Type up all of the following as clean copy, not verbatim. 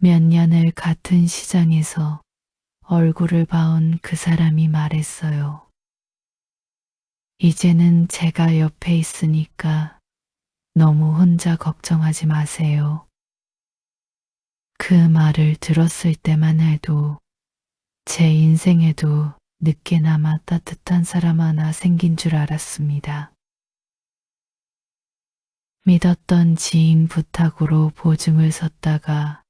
몇 년을 같은 시장에서 얼굴을 봐온 그 사람이 말했어요. 이제는 제가 옆에 있으니까 너무 혼자 걱정하지 마세요. 그 말을 들었을 때만 해도 제 인생에도 늦게나마 따뜻한 사람 하나 생긴 줄 알았습니다. 믿었던 지인 부탁으로 보증을 섰다가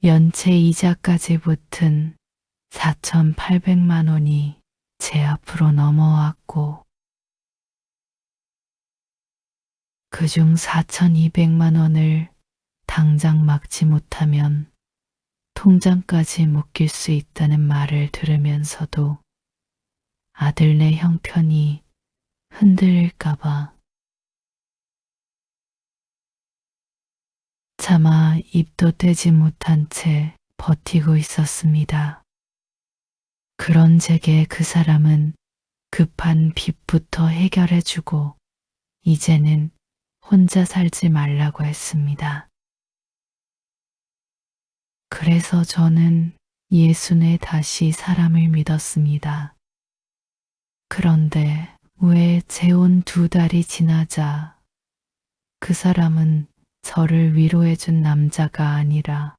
연체 이자까지 붙은 4,800만 원이 제 앞으로 넘어왔고 그중 4,200만 원을 당장 막지 못하면 통장까지 묶일 수 있다는 말을 들으면서도 아들네 형편이 흔들릴까봐 차마 입도 떼지 못한 채 버티고 있었습니다. 그런 제게 그 사람은 급한 빚부터 해결해주고 이제는 혼자 살지 말라고 했습니다. 그래서 저는 예순에 다시 사람을 믿었습니다. 그런데 왜 재혼 2달이 지나자 그 사람은 저를 위로해준 남자가 아니라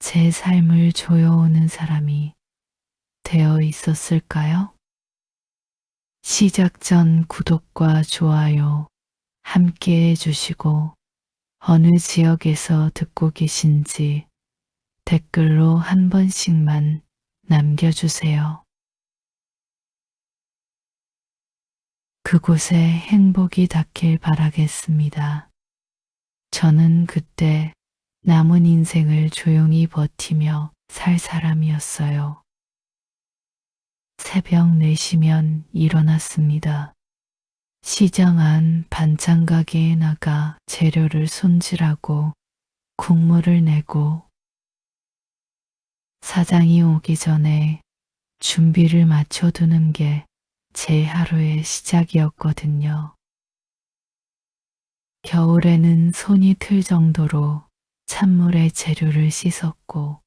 제 삶을 조여오는 사람이 되어 있었을까요? 시작 전 구독과 좋아요 함께 해주시고 어느 지역에서 듣고 계신지 댓글로 한 번씩만 남겨주세요. 그곳에 행복이 닿길 바라겠습니다. 저는 그때 남은 인생을 조용히 버티며 살 사람이었어요. 새벽 4시면 일어났습니다. 시장 안 반찬 가게에 나가 재료를 손질하고 국물을 내고 사장이 오기 전에 준비를 마쳐두는 게 제 하루의 시작이었거든요. 겨울에는 손이 틀 정도로 찬물에 재료를 씻었고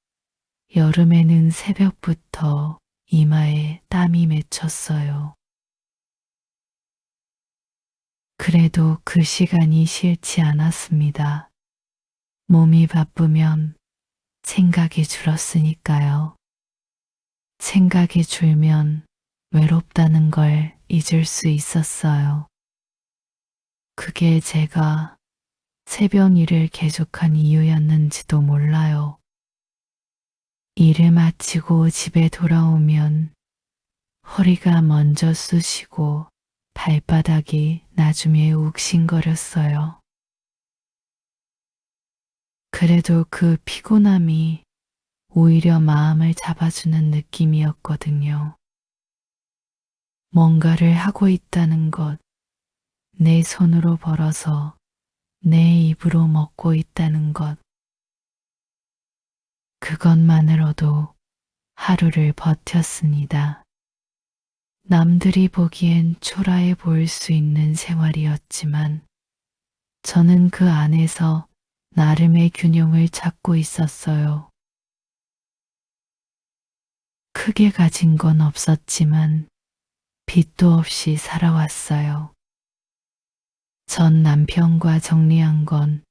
여름에는 새벽부터 이마에 땀이 맺혔어요. 그래도 그 시간이 싫지 않았습니다. 몸이 바쁘면 생각이 줄었으니까요. 생각이 줄면 외롭다는 걸 잊을 수 있었어요. 그게 제가 새벽 일을 계속한 이유였는지도 몰라요. 일을 마치고 집에 돌아오면 허리가 먼저 쑤시고 발바닥이 나중에 욱신거렸어요. 그래도 그 피곤함이 오히려 마음을 잡아주는 느낌이었거든요. 뭔가를 하고 있다는 것, 내 손으로 벌어서 내 입으로 먹고 있다는 것, 그것만으로도 하루를 버텼습니다. 남들이 보기엔 초라해 보일 수 있는 생활이었지만 저는 그 안에서 나름의 균형을 찾고 있었어요. 크게 가진 건 없었지만 빚도 없이 살아왔어요. 전 남편과 정리한 건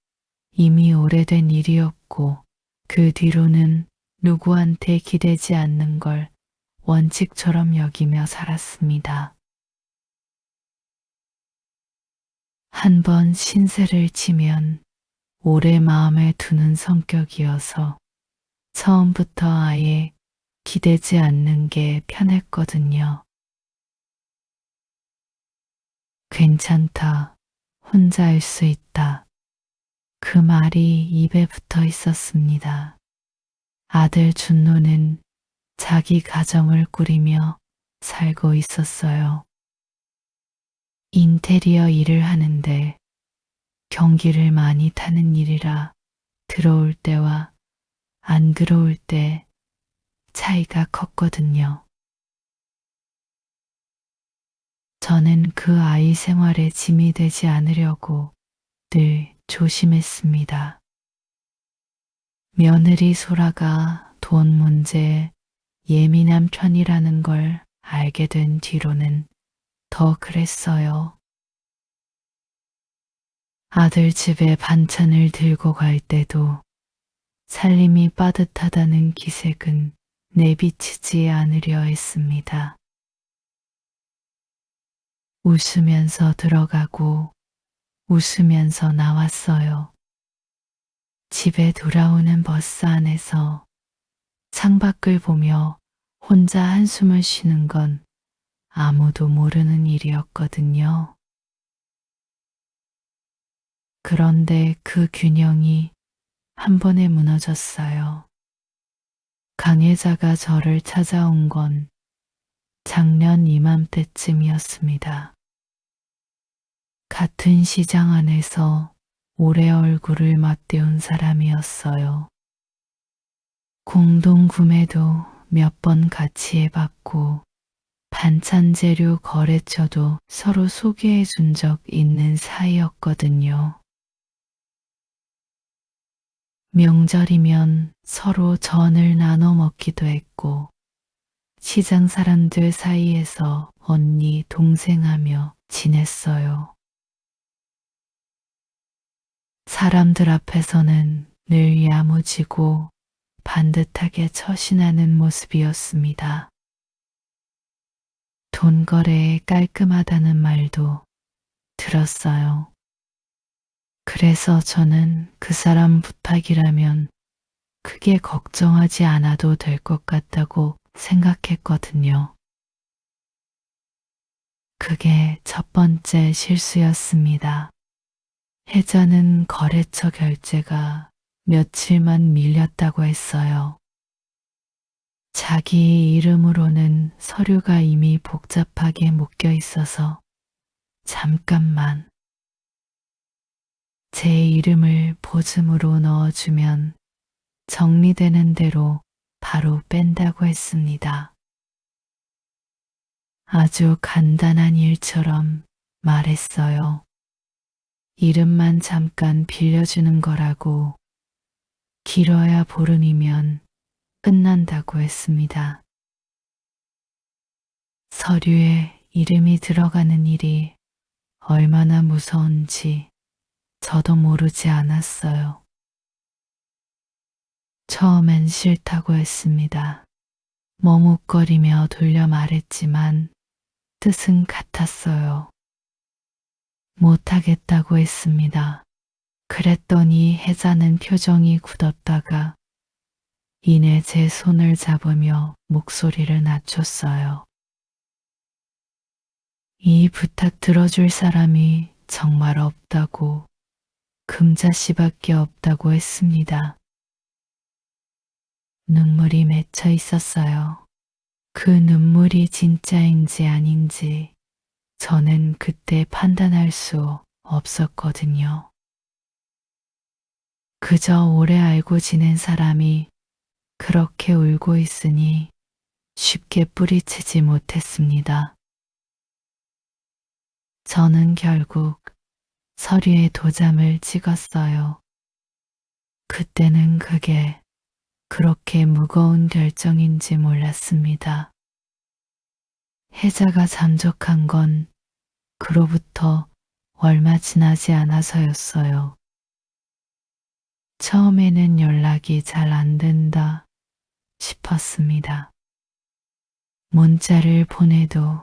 이미 오래된 일이었고 그 뒤로는 누구한테 기대지 않는 걸 원칙처럼 여기며 살았습니다. 한번 신세를 치면 오래 마음에 두는 성격이어서 처음부터 아예 기대지 않는 게 편했거든요. 괜찮다. 혼자 할 수 있다. 그 말이 입에 붙어 있었습니다. 아들 준노는 자기 가정을 꾸리며 살고 있었어요. 인테리어 일을 하는데 경기를 많이 타는 일이라 들어올 때와 안 들어올 때 차이가 컸거든요. 저는 그 아이 생활에 짐이 되지 않으려고 늘 조심했습니다. 며느리 소라가 돈 문제에 예민한 편이라는 걸 알게 된 뒤로는 더 그랬어요. 아들 집에 반찬을 들고 갈 때도 살림이 빠듯하다는 기색은 내비치지 않으려 했습니다. 웃으면서 들어가고 웃으면서 나왔어요. 집에 돌아오는 버스 안에서 창밖을 보며 혼자 한숨을 쉬는 건 아무도 모르는 일이었거든요. 그런데 그 균형이 한 번에 무너졌어요. 강혜자가 저를 찾아온 건 작년 이맘때쯤이었습니다. 같은 시장 안에서 오래 얼굴을 맞대온 사람이었어요. 공동 구매도 몇 번 같이 해봤고 반찬 재료 거래처도 서로 소개해 준 적 있는 사이였거든요. 명절이면 서로 전을 나눠 먹기도 했고 시장 사람들 사이에서 언니, 동생하며 지냈어요. 사람들 앞에서는 늘 야무지고 반듯하게 처신하는 모습이었습니다. 돈 거래에 깔끔하다는 말도 들었어요. 그래서 저는 그 사람 부탁이라면 크게 걱정하지 않아도 될 것 같다고 생각했거든요. 그게 첫 번째 실수였습니다. 혜자는 거래처 결제가 며칠만 밀렸다고 했어요. 자기 이름으로는 서류가 이미 복잡하게 묶여 있어서 잠깐만 제 이름을 보증으로 넣어주면 정리되는 대로 바로 뺀다고 했습니다. 아주 간단한 일처럼 말했어요. 이름만 잠깐 빌려주는 거라고 길어야 보름이면 끝난다고 했습니다. 서류에 이름이 들어가는 일이 얼마나 무서운지 저도 모르지 않았어요. 처음엔 싫다고 했습니다. 머뭇거리며 돌려 말했지만 뜻은 같았어요. 못하겠다고 했습니다. 그랬더니 혜자는 표정이 굳었다가 이내 제 손을 잡으며 목소리를 낮췄어요. 이 부탁 들어줄 사람이 정말 없다고 금자씨밖에 없다고 했습니다. 눈물이 맺혀 있었어요. 그 눈물이 진짜인지 아닌지 저는 그때 판단할 수 없었거든요. 그저 오래 알고 지낸 사람이 그렇게 울고 있으니 쉽게 뿌리치지 못했습니다. 저는 결국 서류에 도장을 찍었어요. 그때는 그게 그렇게 무거운 결정인지 몰랐습니다. 혜자가 잠적한 건 그로부터 얼마 지나지 않아서였어요. 처음에는 연락이 잘 안 된다 싶었습니다. 문자를 보내도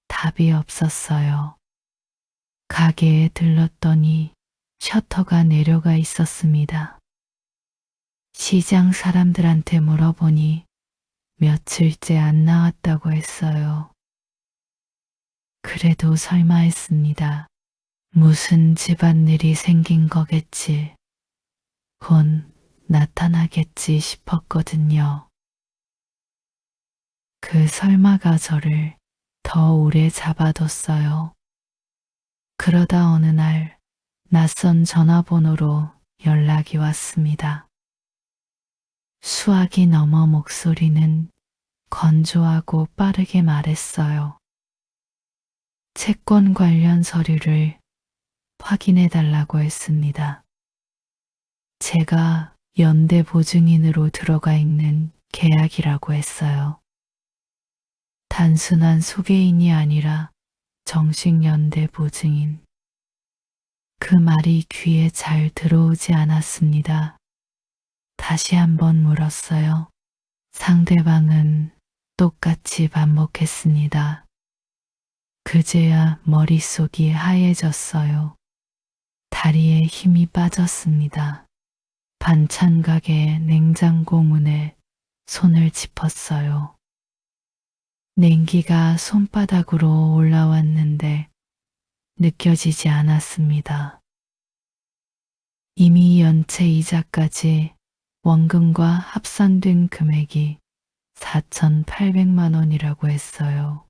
답이 없었어요. 가게에 들렀더니 셔터가 내려가 있었습니다. 시장 사람들한테 물어보니 며칠째 안 나왔다고 했어요. 그래도 설마 했습니다. 무슨 집안일이 생긴 거겠지. 곧 나타나겠지 싶었거든요. 그 설마가 저를 더 오래 잡아뒀어요. 그러다 어느 날 낯선 전화번호로 연락이 왔습니다. 수화기 넘어 목소리는 건조하고 빠르게 말했어요. 채권 관련 서류를 확인해 달라고 했습니다. 제가 연대 보증인으로 들어가 있는 계약이라고 했어요. 단순한 소개인이 아니라 정식 연대 보증인. 그 말이 귀에 잘 들어오지 않았습니다. 다시 한번 물었어요. 상대방은 똑같이 반복했습니다. 그제야 머릿속이 하얘졌어요. 다리에 힘이 빠졌습니다. 반찬 가게 냉장고 문에 손을 짚었어요. 냉기가 손바닥으로 올라왔는데 느껴지지 않았습니다. 이미 연체 이자까지 원금과 합산된 금액이 4,800만 원이라고 했어요.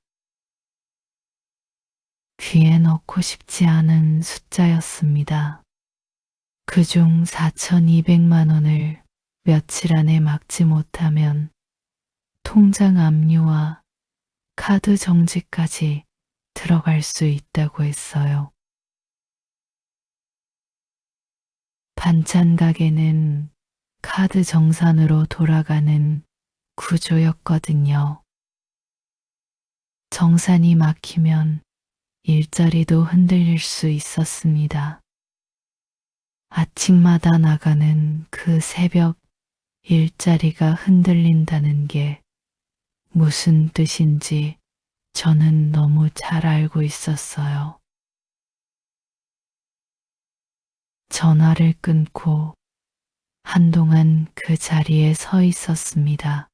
귀에 넣고 싶지 않은 숫자였습니다. 그중 4,200만 원을 며칠 안에 막지 못하면 통장 압류와 카드 정지까지 들어갈 수 있다고 했어요. 반찬 가게는 카드 정산으로 돌아가는 구조였거든요. 정산이 막히면 일자리도 흔들릴 수 있었습니다. 아침마다 나가는 그 새벽 일자리가 흔들린다는 게 무슨 뜻인지 저는 너무 잘 알고 있었어요. 전화를 끊고 한동안 그 자리에 서 있었습니다.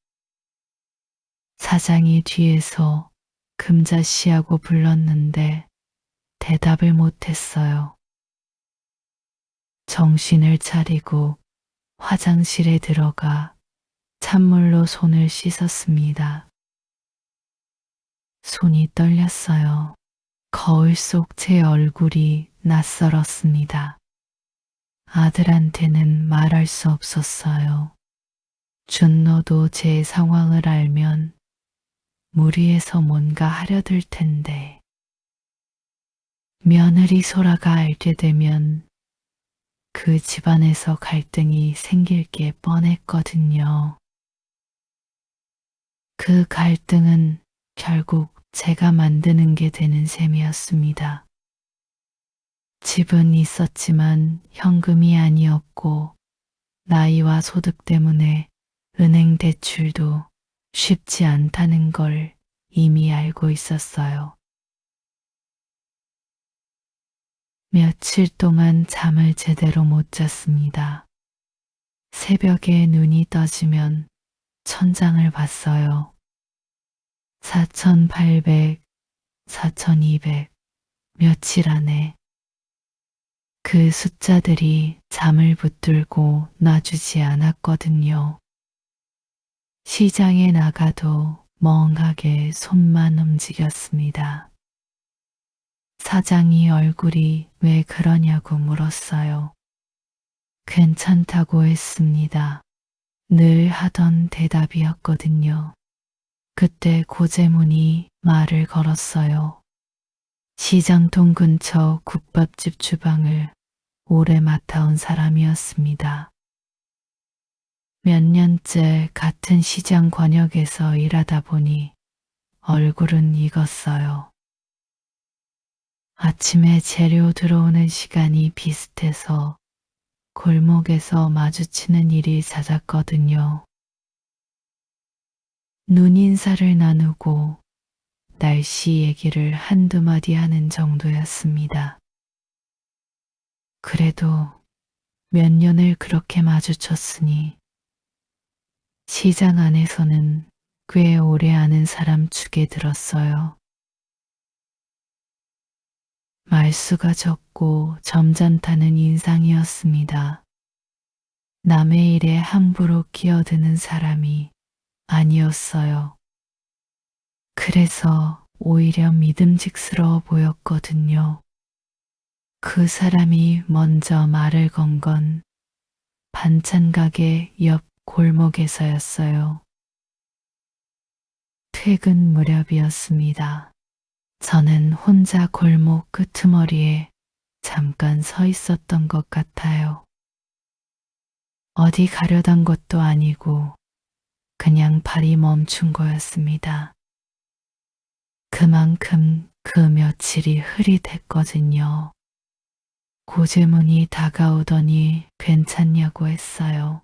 사장이 뒤에서 금자씨하고 불렀는데 대답을 못했어요. 정신을 차리고 화장실에 들어가 찬물로 손을 씻었습니다. 손이 떨렸어요. 거울 속 제 얼굴이 낯설었습니다. 아들한테는 말할 수 없었어요. 준너도 제 상황을 알면 무리해서 뭔가 하려들 텐데. 며느리 소라가 알게 되면 그 집안에서 갈등이 생길 게 뻔했거든요. 그 갈등은 결국 제가 만드는 게 되는 셈이었습니다. 집은 있었지만 현금이 아니었고 나이와 소득 때문에 은행 대출도 쉽지 않다는 걸 이미 알고 있었어요. 며칠 동안 잠을 제대로 못 잤습니다. 새벽에 눈이 떠지면 천장을 봤어요. 4,800, 4,200, 며칠 안에 그 숫자들이 잠을 붙들고 놔주지 않았거든요. 시장에 나가도 멍하게 손만 움직였습니다. 사장이 얼굴이 왜 그러냐고 물었어요. 괜찮다고 했습니다. 늘 하던 대답이었거든요. 그때 고재문이 말을 걸었어요. 시장통 근처 국밥집 주방을 오래 맡아온 사람이었습니다. 몇 년째 같은 시장 권역에서 일하다 보니 얼굴은 익었어요. 아침에 재료 들어오는 시간이 비슷해서 골목에서 마주치는 일이 잦았거든요. 눈인사를 나누고 날씨 얘기를 한두 마디 하는 정도였습니다. 그래도 몇 년을 그렇게 마주쳤으니 시장 안에서는 꽤 오래 아는 사람 축에 들었어요. 말수가 적고 점잖다는 인상이었습니다. 남의 일에 함부로 끼어드는 사람이 아니었어요. 그래서 오히려 믿음직스러워 보였거든요. 그 사람이 먼저 말을 건 건 반찬 가게 옆 골목에서였어요. 퇴근 무렵이었습니다. 저는 혼자 골목 끄트머리에 잠깐 서 있었던 것 같아요. 어디 가려던 것도 아니고 그냥 발이 멈춘 거였습니다. 그만큼 그 며칠이 흐릿했거든요. 고재문이 다가오더니 괜찮냐고 했어요.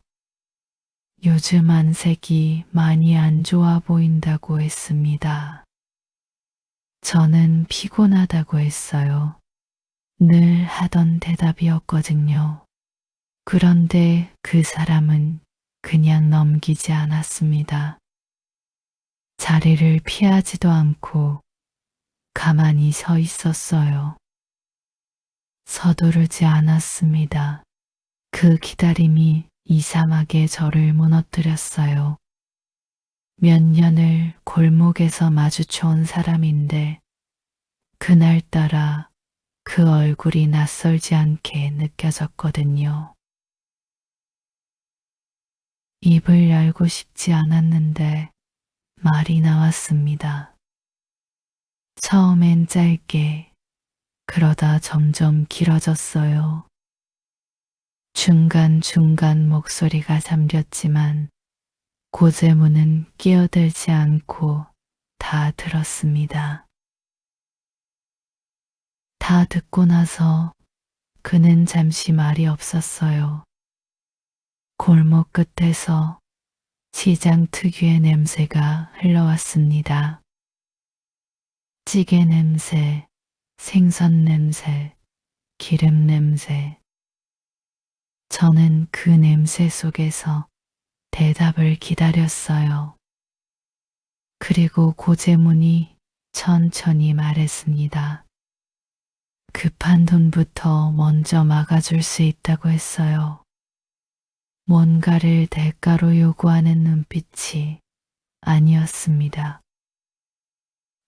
요즘 안색이 많이 안 좋아 보인다고 했습니다. 저는 피곤하다고 했어요. 늘 하던 대답이었거든요. 그런데 그 사람은 그냥 넘기지 않았습니다. 자리를 피하지도 않고 가만히 서 있었어요. 서두르지 않았습니다. 그 기다림이 이상하게 저를 무너뜨렸어요. 몇 년을 골목에서 마주쳐온 사람인데 그날따라 그 얼굴이 낯설지 않게 느껴졌거든요. 입을 열고 싶지 않았는데 말이 나왔습니다. 처음엔 짧게, 그러다 점점 길어졌어요. 중간중간 목소리가 잠겼지만 고재문은 끼어들지 않고 다 들었습니다. 다 듣고 나서 그는 잠시 말이 없었어요. 골목 끝에서 시장 특유의 냄새가 흘러왔습니다. 찌개 냄새, 생선 냄새, 기름 냄새. 저는 그 냄새 속에서 대답을 기다렸어요. 그리고 고재문이 천천히 말했습니다. 급한 돈부터 먼저 막아줄 수 있다고 했어요. 뭔가를 대가로 요구하는 눈빛이 아니었습니다.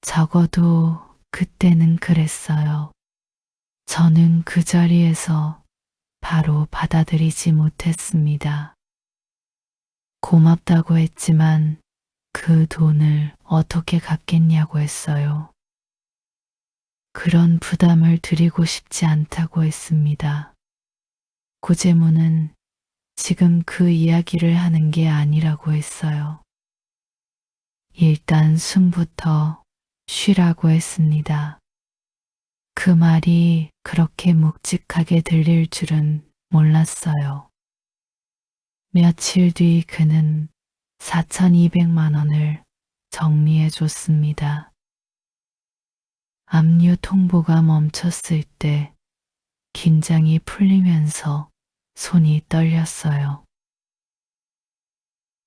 적어도 그때는 그랬어요. 저는 그 자리에서 바로 받아들이지 못했습니다. 고맙다고 했지만 그 돈을 어떻게 갚겠냐고 했어요. 그런 부담을 드리고 싶지 않다고 했습니다. 고재문은 지금 그 이야기를 하는 게 아니라고 했어요. 일단 숨부터 쉬라고 했습니다. 그 말이 그렇게 묵직하게 들릴 줄은 몰랐어요. 며칠 뒤 그는 4,200만 원을 정리해 줬습니다. 압류 통보가 멈췄을 때 긴장이 풀리면서 손이 떨렸어요.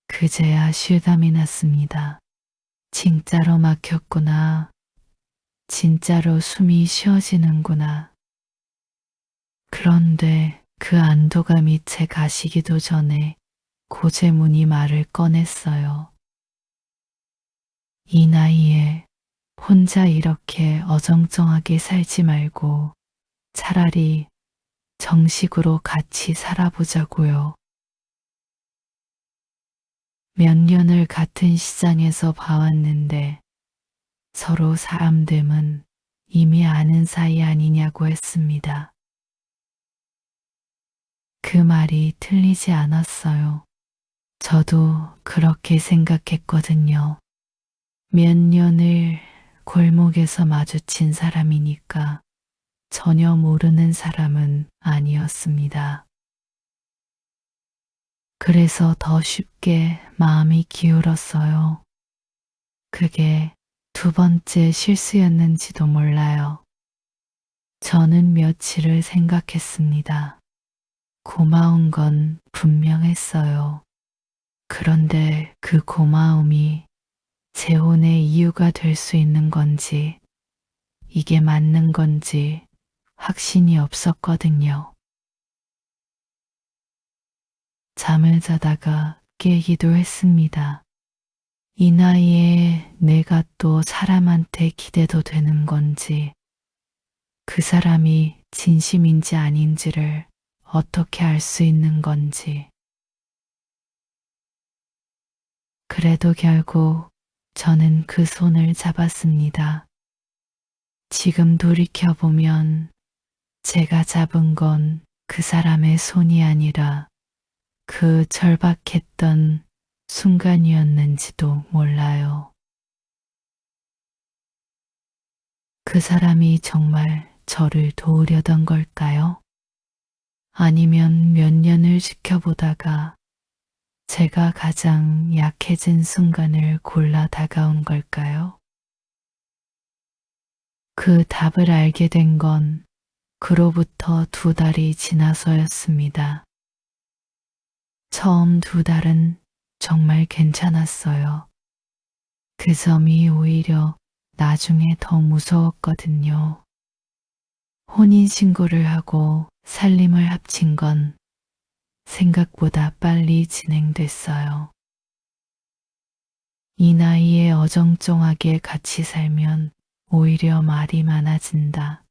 그제야 실감이 났습니다. 진짜로 막혔구나. 진짜로 숨이 쉬어지는구나. 그런데 그 안도가 밑에 가시기도 전에 고재문이 말을 꺼냈어요. 이 나이에 혼자 이렇게 어정쩡하게 살지 말고 차라리 정식으로 같이 살아보자고요. 몇 년을 같은 시장에서 봐왔는데 서로 사람됨은 이미 아는 사이 아니냐고 했습니다. 그 말이 틀리지 않았어요. 저도 그렇게 생각했거든요. 몇 년을 골목에서 마주친 사람이니까 전혀 모르는 사람은 아니었습니다. 그래서 더 쉽게 마음이 기울었어요. 그게 두 번째 실수였는지도 몰라요. 저는 며칠을 생각했습니다. 고마운 건 분명했어요. 그런데 그 고마움이 재혼의 이유가 될 수 있는 건지, 이게 맞는 건지 확신이 없었거든요. 잠을 자다가 깨기도 했습니다. 이 나이에 내가 또 사람한테 기대도 되는 건지, 그 사람이 진심인지 아닌지를 어떻게 알 수 있는 건지. 그래도 결국 저는 그 손을 잡았습니다. 지금 돌이켜보면 제가 잡은 건 그 사람의 손이 아니라 그 절박했던 순간이었는지도 몰라요. 그 사람이 정말 저를 도우려던 걸까요? 아니면 몇 년을 지켜보다가 제가 가장 약해진 순간을 골라 다가온 걸까요? 그 답을 알게 된 건 그로부터 2달이 지나서였습니다. 처음 2달은 정말 괜찮았어요. 그 점이 오히려 나중에 더 무서웠거든요. 혼인신고를 하고 살림을 합친 건 생각보다 빨리 진행됐어요. 이 나이에 어정쩡하게 같이 살면 오히려 말이 많아진다.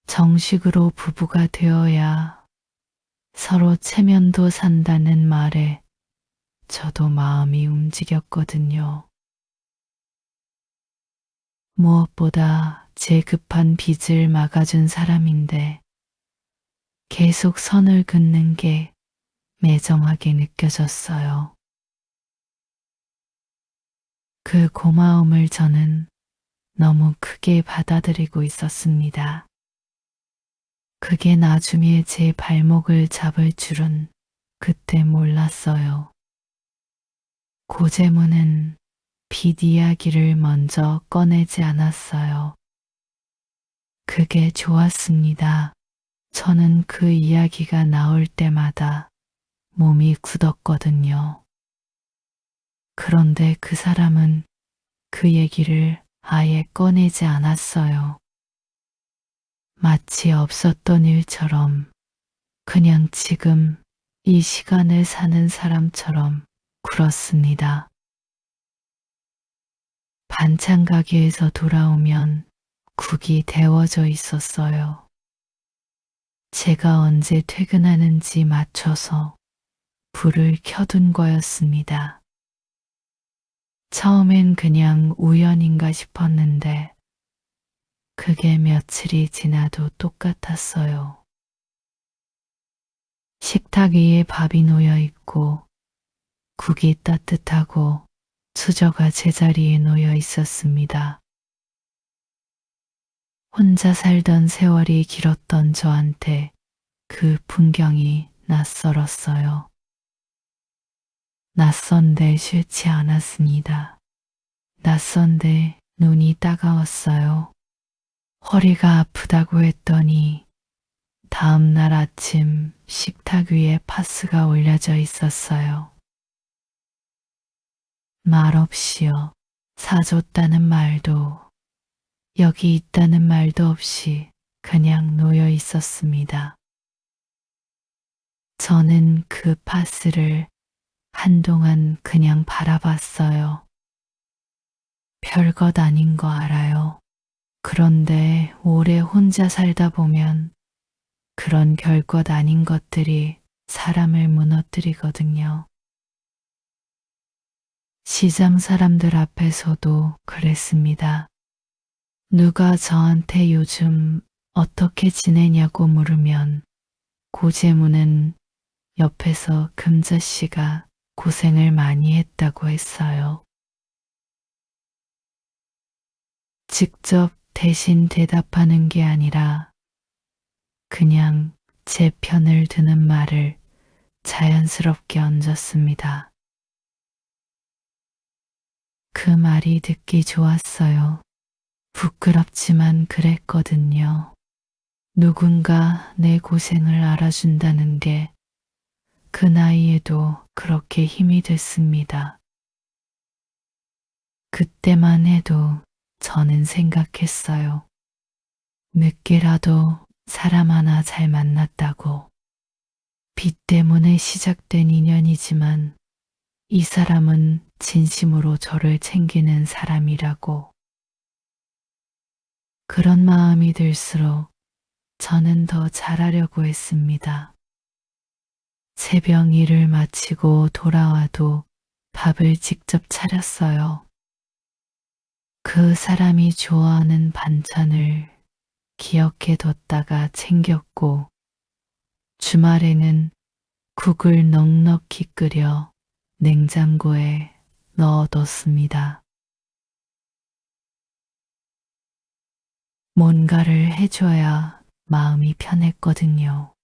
정식으로 부부가 되어야 서로 체면도 산다는 말에 저도 마음이 움직였거든요. 무엇보다 제 급한 빚을 막아준 사람인데 계속 선을 긋는 게 매정하게 느껴졌어요. 그 고마움을 저는 너무 크게 받아들이고 있었습니다. 그게 나중에 제 발목을 잡을 줄은 그때 몰랐어요. 고재문은 빚 이야기를 먼저 꺼내지 않았어요. 그게 좋았습니다. 저는 그 이야기가 나올 때마다 몸이 굳었거든요. 그런데 그 사람은 그 얘기를 아예 꺼내지 않았어요. 마치 없었던 일처럼 그냥 지금 이 시간을 사는 사람처럼 굴었습니다. 반찬 가게에서 돌아오면 국이 데워져 있었어요. 제가 언제 퇴근하는지 맞춰서 불을 켜둔 거였습니다. 처음엔 그냥 우연인가 싶었는데 그게 며칠이 지나도 똑같았어요. 식탁 위에 밥이 놓여 있고 국이 따뜻하고 수저가 제자리에 놓여 있었습니다. 혼자 살던 세월이 길었던 저한테 그 풍경이 낯설었어요. 낯선데 싫지 않았습니다. 낯선데 눈이 따가웠어요. 허리가 아프다고 했더니 다음 날 아침 식탁 위에 파스가 올려져 있었어요. 말없이요. 사줬다는 말도 여기 있다는 말도 없이 그냥 놓여 있었습니다. 저는 그 파스를 한동안 그냥 바라봤어요. 별것 아닌 거 알아요. 그런데 오래 혼자 살다 보면 그런 별것 아닌 것들이 사람을 무너뜨리거든요. 시장 사람들 앞에서도 그랬습니다. 누가 저한테 요즘 어떻게 지내냐고 물으면 고재문은 옆에서 금자씨가 고생을 많이 했다고 했어요. 직접 대신 대답하는 게 아니라 그냥 제 편을 드는 말을 자연스럽게 얹었습니다. 그 말이 듣기 좋았어요. 부끄럽지만 그랬거든요. 누군가 내 고생을 알아준다는 게 그 나이에도 그렇게 힘이 됐습니다. 그때만 해도 저는 생각했어요. 늦게라도 사람 하나 잘 만났다고. 빚 때문에 시작된 인연이지만 이 사람은 진심으로 저를 챙기는 사람이라고. 그런 마음이 들수록 저는 더 잘하려고 했습니다. 새벽 일을 마치고 돌아와도 밥을 직접 차렸어요. 그 사람이 좋아하는 반찬을 기억해 뒀다가 챙겼고 주말에는 국을 넉넉히 끓여 냉장고에 넣어뒀습니다. 뭔가를 해줘야 마음이 편했거든요.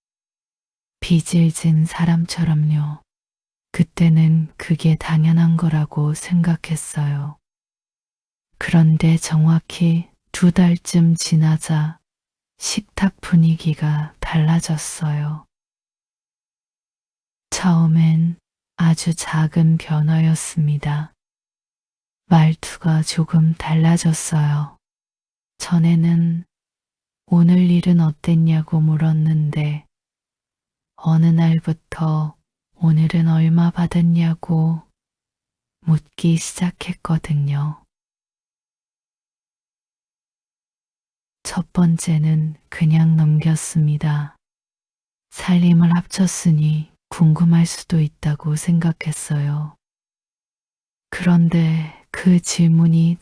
빚을 진 사람처럼요. 그때는 그게 당연한 거라고 생각했어요. 그런데 정확히 2달쯤 지나자 식탁 분위기가 달라졌어요. 처음엔 아주 작은 변화였습니다. 말투가 조금 달라졌어요. 전에는 오늘 일은 어땠냐고 물었는데 어느 날부터 오늘은 얼마 받았냐고 묻기 시작했거든요. 첫 번째는 그냥 넘겼습니다. 살림을 합쳤으니 궁금할 수도 있다고 생각했어요. 그런데 그 질문이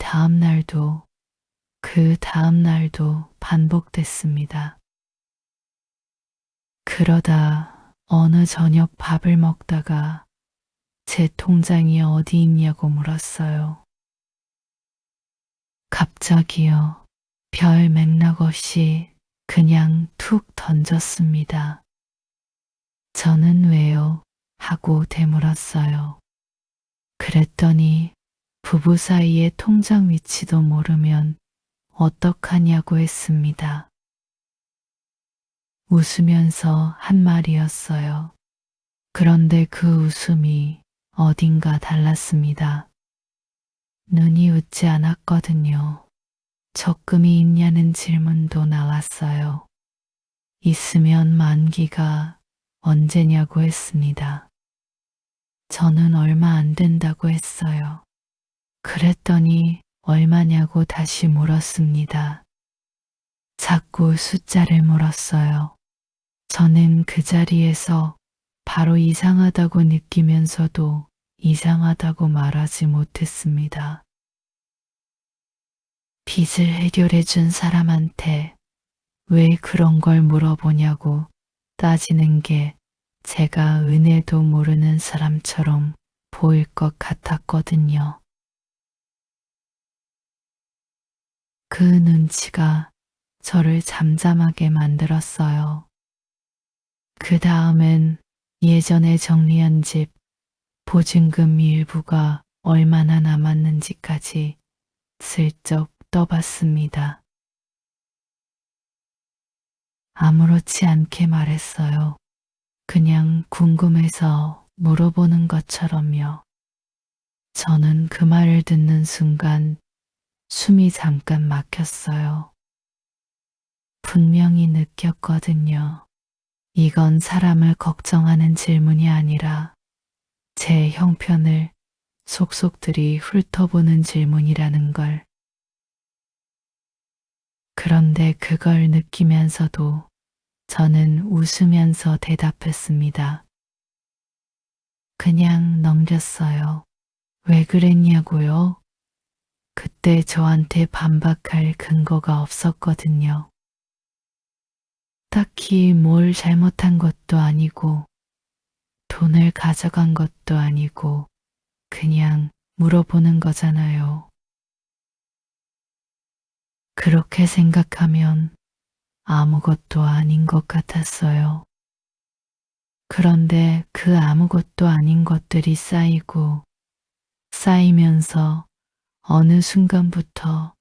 그 다음 날도 반복됐습니다. 그러다 어느 저녁 밥을 먹다가 제 통장이 어디 있냐고 물었어요. 갑자기요. 별 맥락 없이 그냥 툭 던졌습니다. 저는 왜요? 하고 되물었어요. 그랬더니 부부 사이의 통장 위치도 모르면 어떡하냐고 했습니다. 웃으면서 한 말이었어요. 그런데 그 웃음이 어딘가 달랐습니다. 눈이 웃지 않았거든요. 적금이 있냐는 질문도 나왔어요. 있으면 만기가 언제냐고 했습니다. 저는 얼마 안 된다고 했어요. 그랬더니 얼마냐고 다시 물었습니다. 자꾸 숫자를 물었어요. 저는 그 자리에서 바로 이상하다고 느끼면서도 이상하다고 말하지 못했습니다. 빚을 해결해 준 사람한테 왜 그런 걸 물어보냐고 따지는 게 제가 은혜도 모르는 사람처럼 보일 것 같았거든요. 그 눈치가 저를 잠잠하게 만들었어요. 그 다음엔 예전에 정리한 집 보증금 일부가 얼마나 남았는지까지 슬쩍 떠봤습니다. 아무렇지 않게 말했어요. 그냥 궁금해서 물어보는 것처럼요. 저는 그 말을 듣는 순간 숨이 잠깐 막혔어요. 분명히 느꼈거든요. 이건 사람을 걱정하는 질문이 아니라 제 형편을 속속들이 훑어보는 질문이라는 걸. 그런데 그걸 느끼면서도 저는 웃으면서 대답했습니다. 그냥 넘겼어요. 왜 그랬냐고요? 그때 저한테 반박할 근거가 없었거든요. 딱히 뭘 잘못한 것도 아니고, 돈을 가져간 것도 아니고, 그냥 물어보는 거잖아요. 그렇게 생각하면 아무것도 아닌 것 같았어요. 그런데 그 아무것도 아닌 것들이 쌓이면서 어느 순간부터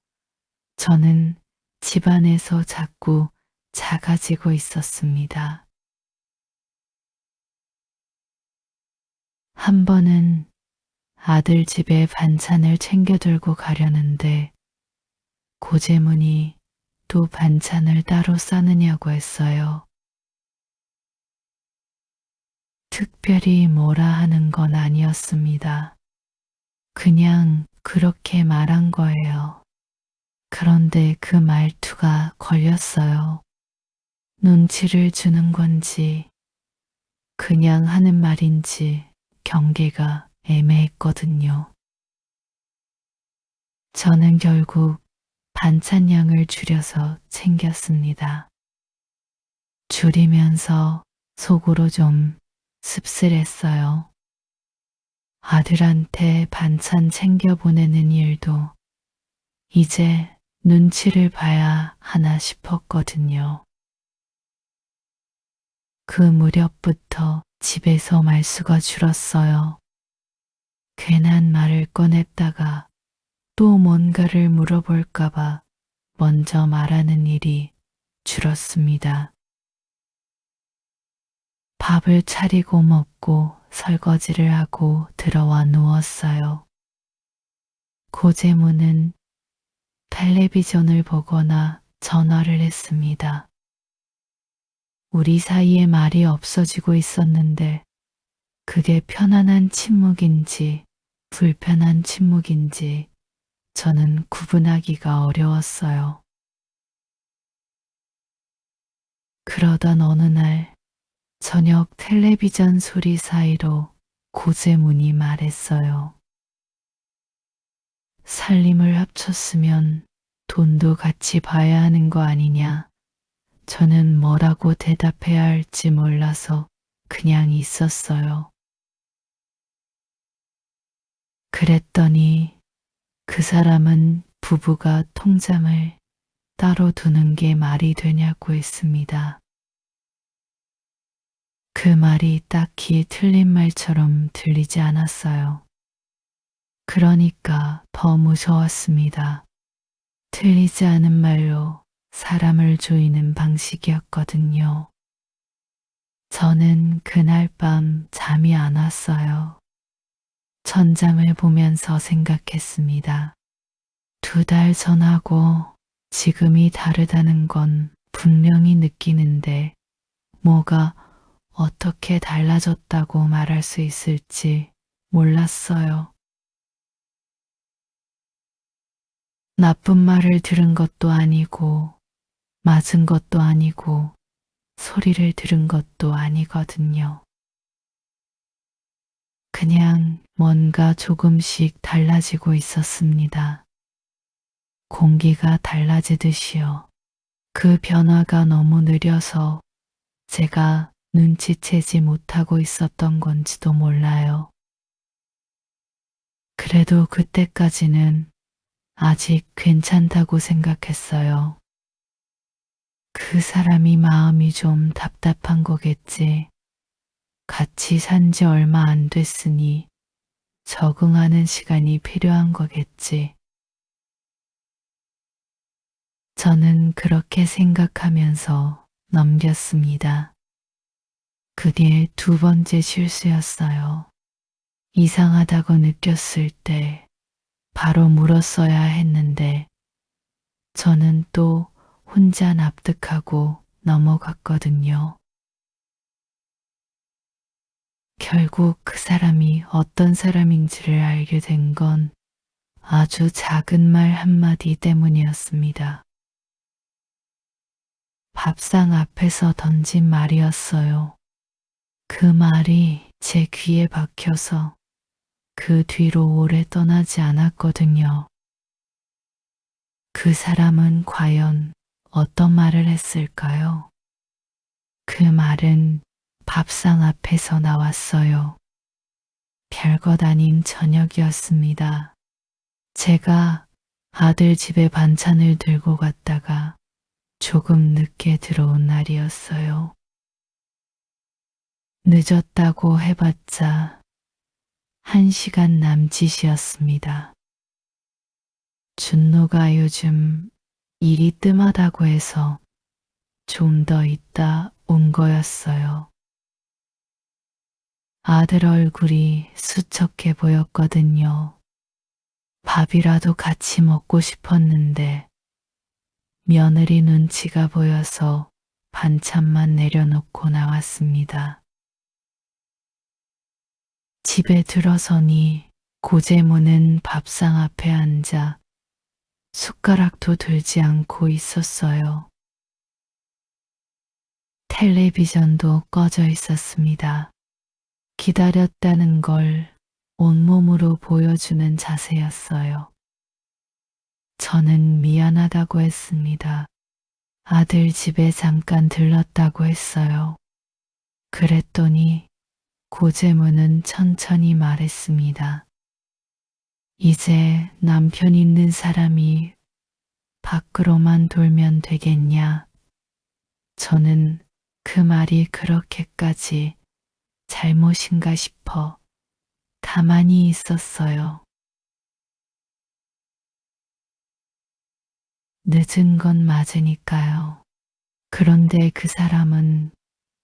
저는 집안에서 자꾸 작아지고 있었습니다. 한 번은 아들 집에 반찬을 챙겨 들고 가려는데 고재문이 또 반찬을 따로 싸느냐고 했어요. 특별히 뭐라 하는 건 아니었습니다. 그냥 그렇게 말한 거예요. 그런데 그 말투가 걸렸어요. 눈치를 주는 건지 그냥 하는 말인지 경계가 애매했거든요. 저는 결국 반찬량을 줄여서 챙겼습니다. 줄이면서 속으로 좀 씁쓸했어요. 아들한테 반찬 챙겨 보내는 일도 이제 눈치를 봐야 하나 싶었거든요. 그 무렵부터 집에서 말수가 줄었어요. 괜한 말을 꺼냈다가 또 뭔가를 물어볼까봐 먼저 말하는 일이 줄었습니다. 밥을 차리고 먹고 설거지를 하고 들어와 누웠어요. 고재무는 텔레비전을 보거나 전화를 했습니다. 우리 사이에 말이 없어지고 있었는데 그게 편안한 침묵인지 불편한 침묵인지 저는 구분하기가 어려웠어요. 그러던 어느 날 저녁 텔레비전 소리 사이로 고재문이 말했어요. 살림을 합쳤으면 돈도 같이 봐야 하는 거 아니냐. 저는 뭐라고 대답해야 할지 몰라서 그냥 있었어요. 그랬더니 그 사람은 부부가 통장을 따로 두는 게 말이 되냐고 했습니다. 그 말이 딱히 틀린 말처럼 들리지 않았어요. 그러니까 더 무서웠습니다. 틀리지 않은 말로 사람을 조이는 방식이었거든요. 저는 그날 밤 잠이 안 왔어요. 천장을 보면서 생각했습니다. 2달 전하고 지금이 다르다는 건 분명히 느끼는데 뭐가 어떻게 달라졌다고 말할 수 있을지 몰랐어요. 나쁜 말을 들은 것도 아니고 맞은 것도 아니고 소리를 들은 것도 아니거든요. 그냥 뭔가 조금씩 달라지고 있었습니다. 공기가 달라지듯이요. 그 변화가 너무 느려서 제가 눈치채지 못하고 있었던 건지도 몰라요. 그래도 그때까지는 아직 괜찮다고 생각했어요. 그 사람이 마음이 좀 답답한 거겠지. 같이 산지 얼마 안 됐으니 적응하는 시간이 필요한 거겠지. 저는 그렇게 생각하면서 넘겼습니다. 그게 2번째 실수였어요. 이상하다고 느꼈을 때 바로 물었어야 했는데 저는 또 혼자 납득하고 넘어갔거든요. 결국 그 사람이 어떤 사람인지를 알게 된 건 아주 작은 말 한마디 때문이었습니다. 밥상 앞에서 던진 말이었어요. 그 말이 제 귀에 박혀서 그 뒤로 오래 떠나지 않았거든요. 그 사람은 과연 어떤 말을 했을까요? 그 말은 밥상 앞에서 나왔어요. 별것 아닌 저녁이었습니다. 제가 아들 집에 반찬을 들고 갔다가 조금 늦게 들어온 날이었어요. 늦었다고 해봤자 1시간 남짓이었습니다. 준노가 요즘 일이 뜸하다고 해서 좀 더 있다 온 거였어요. 아들 얼굴이 수척해 보였거든요. 밥이라도 같이 먹고 싶었는데 며느리 눈치가 보여서 반찬만 내려놓고 나왔습니다. 집에 들어서니 고재무는 밥상 앞에 앉아 숟가락도 들지 않고 있었어요. 텔레비전도 꺼져 있었습니다. 기다렸다는 걸 온몸으로 보여주는 자세였어요. 저는 미안하다고 했습니다. 아들 집에 잠깐 들렀다고 했어요. 그랬더니 고재문은 천천히 말했습니다. 이제 남편 있는 사람이 밖으로만 돌면 되겠냐? 저는 그 말이 그렇게까지 잘못인가 싶어 가만히 있었어요. 늦은 건 맞으니까요. 그런데 그 사람은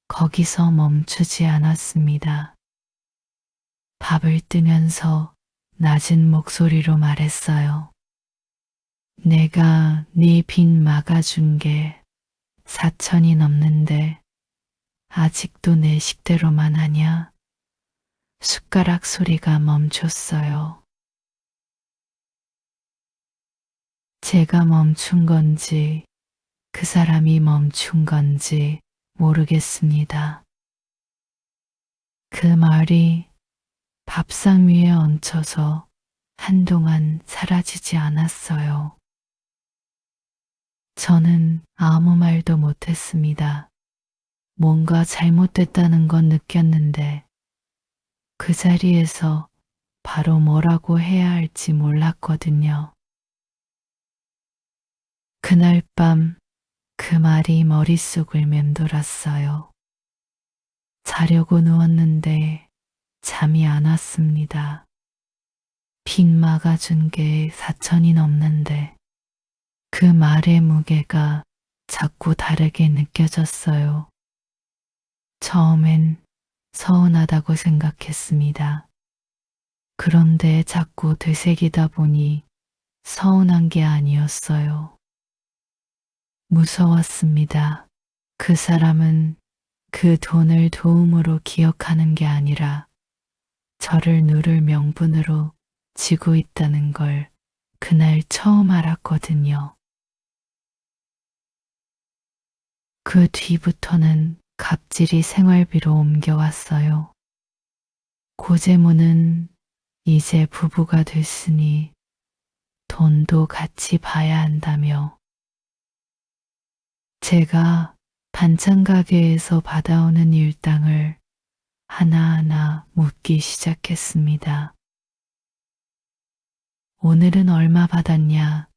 거기서 멈추지 않았습니다. 밥을 뜨면서 낮은 목소리로 말했어요. 내가 네 빚 막아준 게 4천이 넘는데 아직도 내 식대로만 하냐? 숟가락 소리가 멈췄어요. 제가 멈춘 건지 그 사람이 멈춘 건지 모르겠습니다. 그 말이 밥상 위에 얹혀서 한동안 사라지지 않았어요. 저는 아무 말도 못했습니다. 뭔가 잘못됐다는 건 느꼈는데 그 자리에서 바로 뭐라고 해야 할지 몰랐거든요. 그날 밤 그 말이 머릿속을 맴돌았어요. 자려고 누웠는데 잠이 안 왔습니다. 빚 막아준 게 4천이 넘는데 그 말의 무게가 자꾸 다르게 느껴졌어요. 처음엔 서운하다고 생각했습니다. 그런데 자꾸 되새기다 보니 서운한 게 아니었어요. 무서웠습니다. 그 사람은 그 돈을 도움으로 기억하는 게 아니라 저를 누를 명분으로 쥐고 있다는 걸 그날 처음 알았거든요. 그 뒤부터는 갑질이 생활비로 옮겨왔어요. 고재문은 이제 부부가 됐으니 돈도 같이 봐야 한다며 제가 반찬 가게에서 받아오는 일당을 하나하나 묻기 시작했습니다. 오늘은 얼마 받았냐?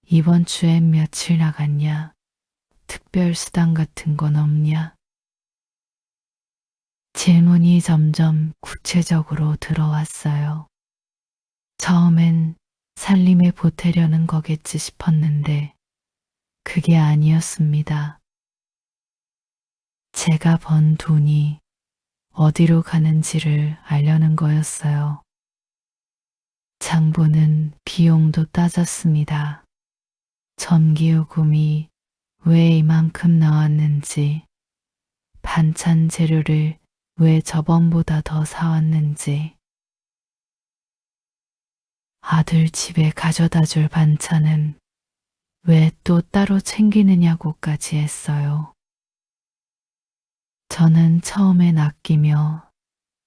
이번 주엔 며칠 나갔냐? 특별 수당 같은 건 없냐? 질문이 점점 구체적으로 들어왔어요. 처음엔 살림에 보태려는 거겠지 싶었는데 그게 아니었습니다. 제가 번 돈이 어디로 가는지를 알려는 거였어요. 장보는 비용도 따졌습니다. 전기요금이 왜 이만큼 나왔는지, 반찬 재료를 왜 저번보다 더 사왔는지, 아들 집에 가져다 줄 반찬은 왜 또 따로 챙기느냐고까지 했어요. 저는 처음엔 아끼며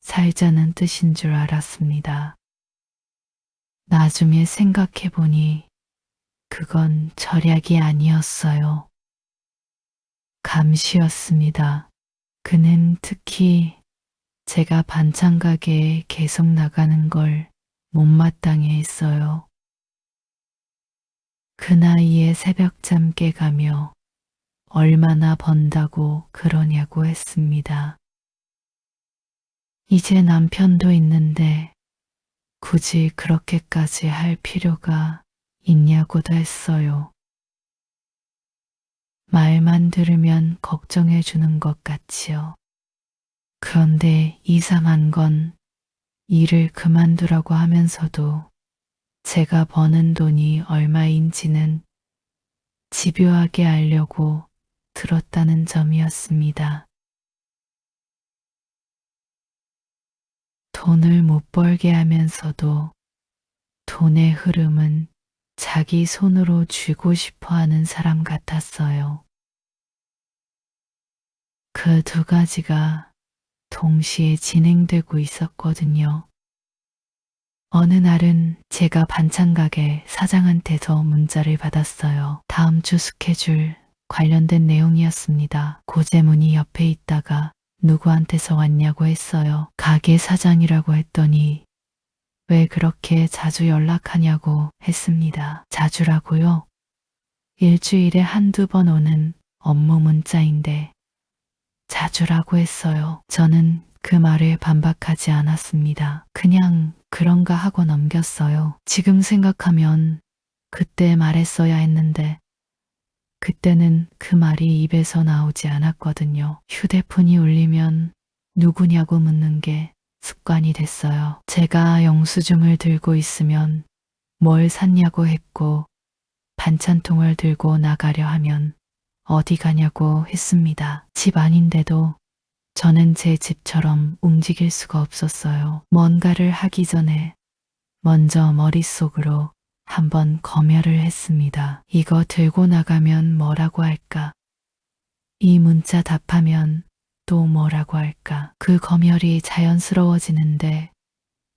살자는 뜻인 줄 알았습니다. 나중에 생각해보니 그건 절약이 아니었어요. 감시였습니다. 그는 특히 제가 반찬 가게에 계속 나가는 걸 못마땅해 했어요. 그 나이에 새벽잠 깨가며 얼마나 번다고 그러냐고 했습니다. 이제 남편도 있는데 굳이 그렇게까지 할 필요가 있냐고도 했어요. 말만 들으면 걱정해 주는 것 같지요. 그런데 이상한 건 일을 그만두라고 하면서도 제가 버는 돈이 얼마인지는 집요하게 알려고 들었다는 점이었습니다. 돈을 못 벌게 하면서도 돈의 흐름은 자기 손으로 쥐고 싶어 하는 사람 같았어요. 그 두 가지가 동시에 진행되고 있었거든요. 어느 날은 제가 반찬 가게 사장한테서 문자를 받았어요. 다음 주 스케줄 관련된 내용이었습니다. 고재문이 옆에 있다가 누구한테서 왔냐고 했어요. 가게 사장이라고 했더니 왜 그렇게 자주 연락하냐고 했습니다. 자주라고요? 일주일에 한두 번 오는 업무 문자인데 자주라고 했어요. 저는 그 말에 반박하지 않았습니다. 그냥 그런가 하고 넘겼어요. 지금 생각하면 그때 말했어야 했는데 그때는 그 말이 입에서 나오지 않았거든요. 휴대폰이 울리면 누구냐고 묻는 게 습관이 됐어요. 제가 영수증을 들고 있으면 뭘 샀냐고 했고 반찬통을 들고 나가려 하면 어디 가냐고 했습니다. 집 아닌데도 저는 제 집처럼 움직일 수가 없었어요. 뭔가를 하기 전에 먼저 머릿속으로 한번 검열을 했습니다. 이거 들고 나가면 뭐라고 할까? 이 문자 답하면 또 뭐라고 할까? 그 검열이 자연스러워지는데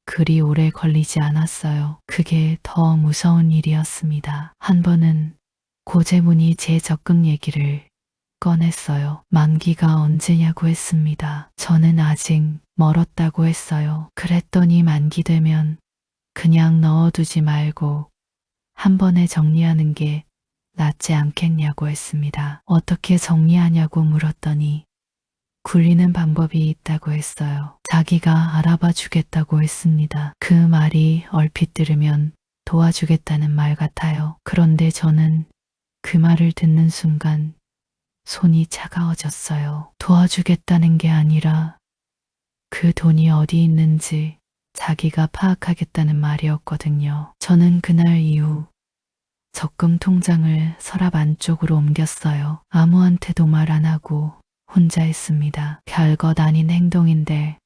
그리 오래 걸리지 않았어요. 그게 더 무서운 일이었습니다. 한 번은 고재문이 제 적금 얘기를 꺼냈어요. 만기가 언제냐고 했습니다. 저는 아직 멀었다고 했어요. 그랬더니 만기 되면 그냥 넣어두지 말고 한 번에 정리하는 게 낫지 않겠냐고 했습니다. 어떻게 정리하냐고 물었더니 굴리는 방법이 있다고 했어요. 자기가 알아봐 주겠다고 했습니다. 그 말이 얼핏 들으면 도와주겠다는 말 같아요. 그런데 저는 그 말을 듣는 순간 손이 차가워졌어요. 도와주겠다는 게 아니라 그 돈이 어디 있는지 자기가 파악하겠다는 말이었거든요. 저는 그날 이후 적금 통장을 서랍 안쪽으로 옮겼어요. 아무한테도 말 안 하고 혼자 했습니다. 별것 아닌 행동인데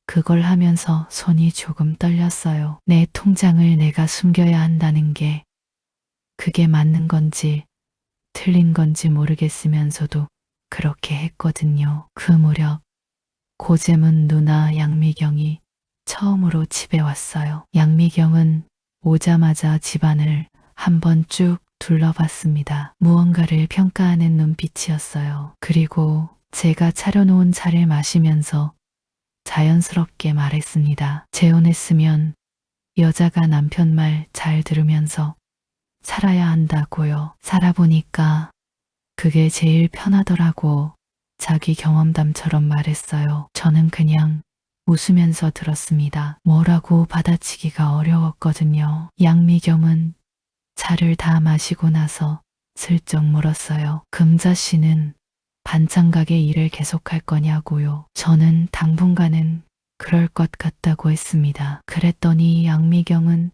그걸 하면서 손이 조금 떨렸어요. 내 통장을 내가 숨겨야 한다는 게 그게 맞는 건지 틀린 건지 모르겠으면서도 그렇게 했거든요. 그 무렵 고재문 누나 양미경이 처음으로 집에 왔어요. 양미경은 오자마자 집안을 한번 쭉 둘러봤습니다. 무언가를 평가하는 눈빛이었어요. 그리고 제가 차려놓은 차를 마시면서 자연스럽게 말했습니다. 재혼했으면 여자가 남편 말 잘 들으면서 살아야 한다고요. 살아보니까 그게 제일 편하더라고. 자기 경험담처럼 말했어요. 저는 그냥 웃으면서 들었습니다. 뭐라고 받아치기가 어려웠거든요. 양미경은 차를 다 마시고 나서 슬쩍 물었어요. 금자 씨는 반찬 가게 일을 계속할 거냐고요. 저는 당분간은 그럴 것 같다고 했습니다. 그랬더니 양미경은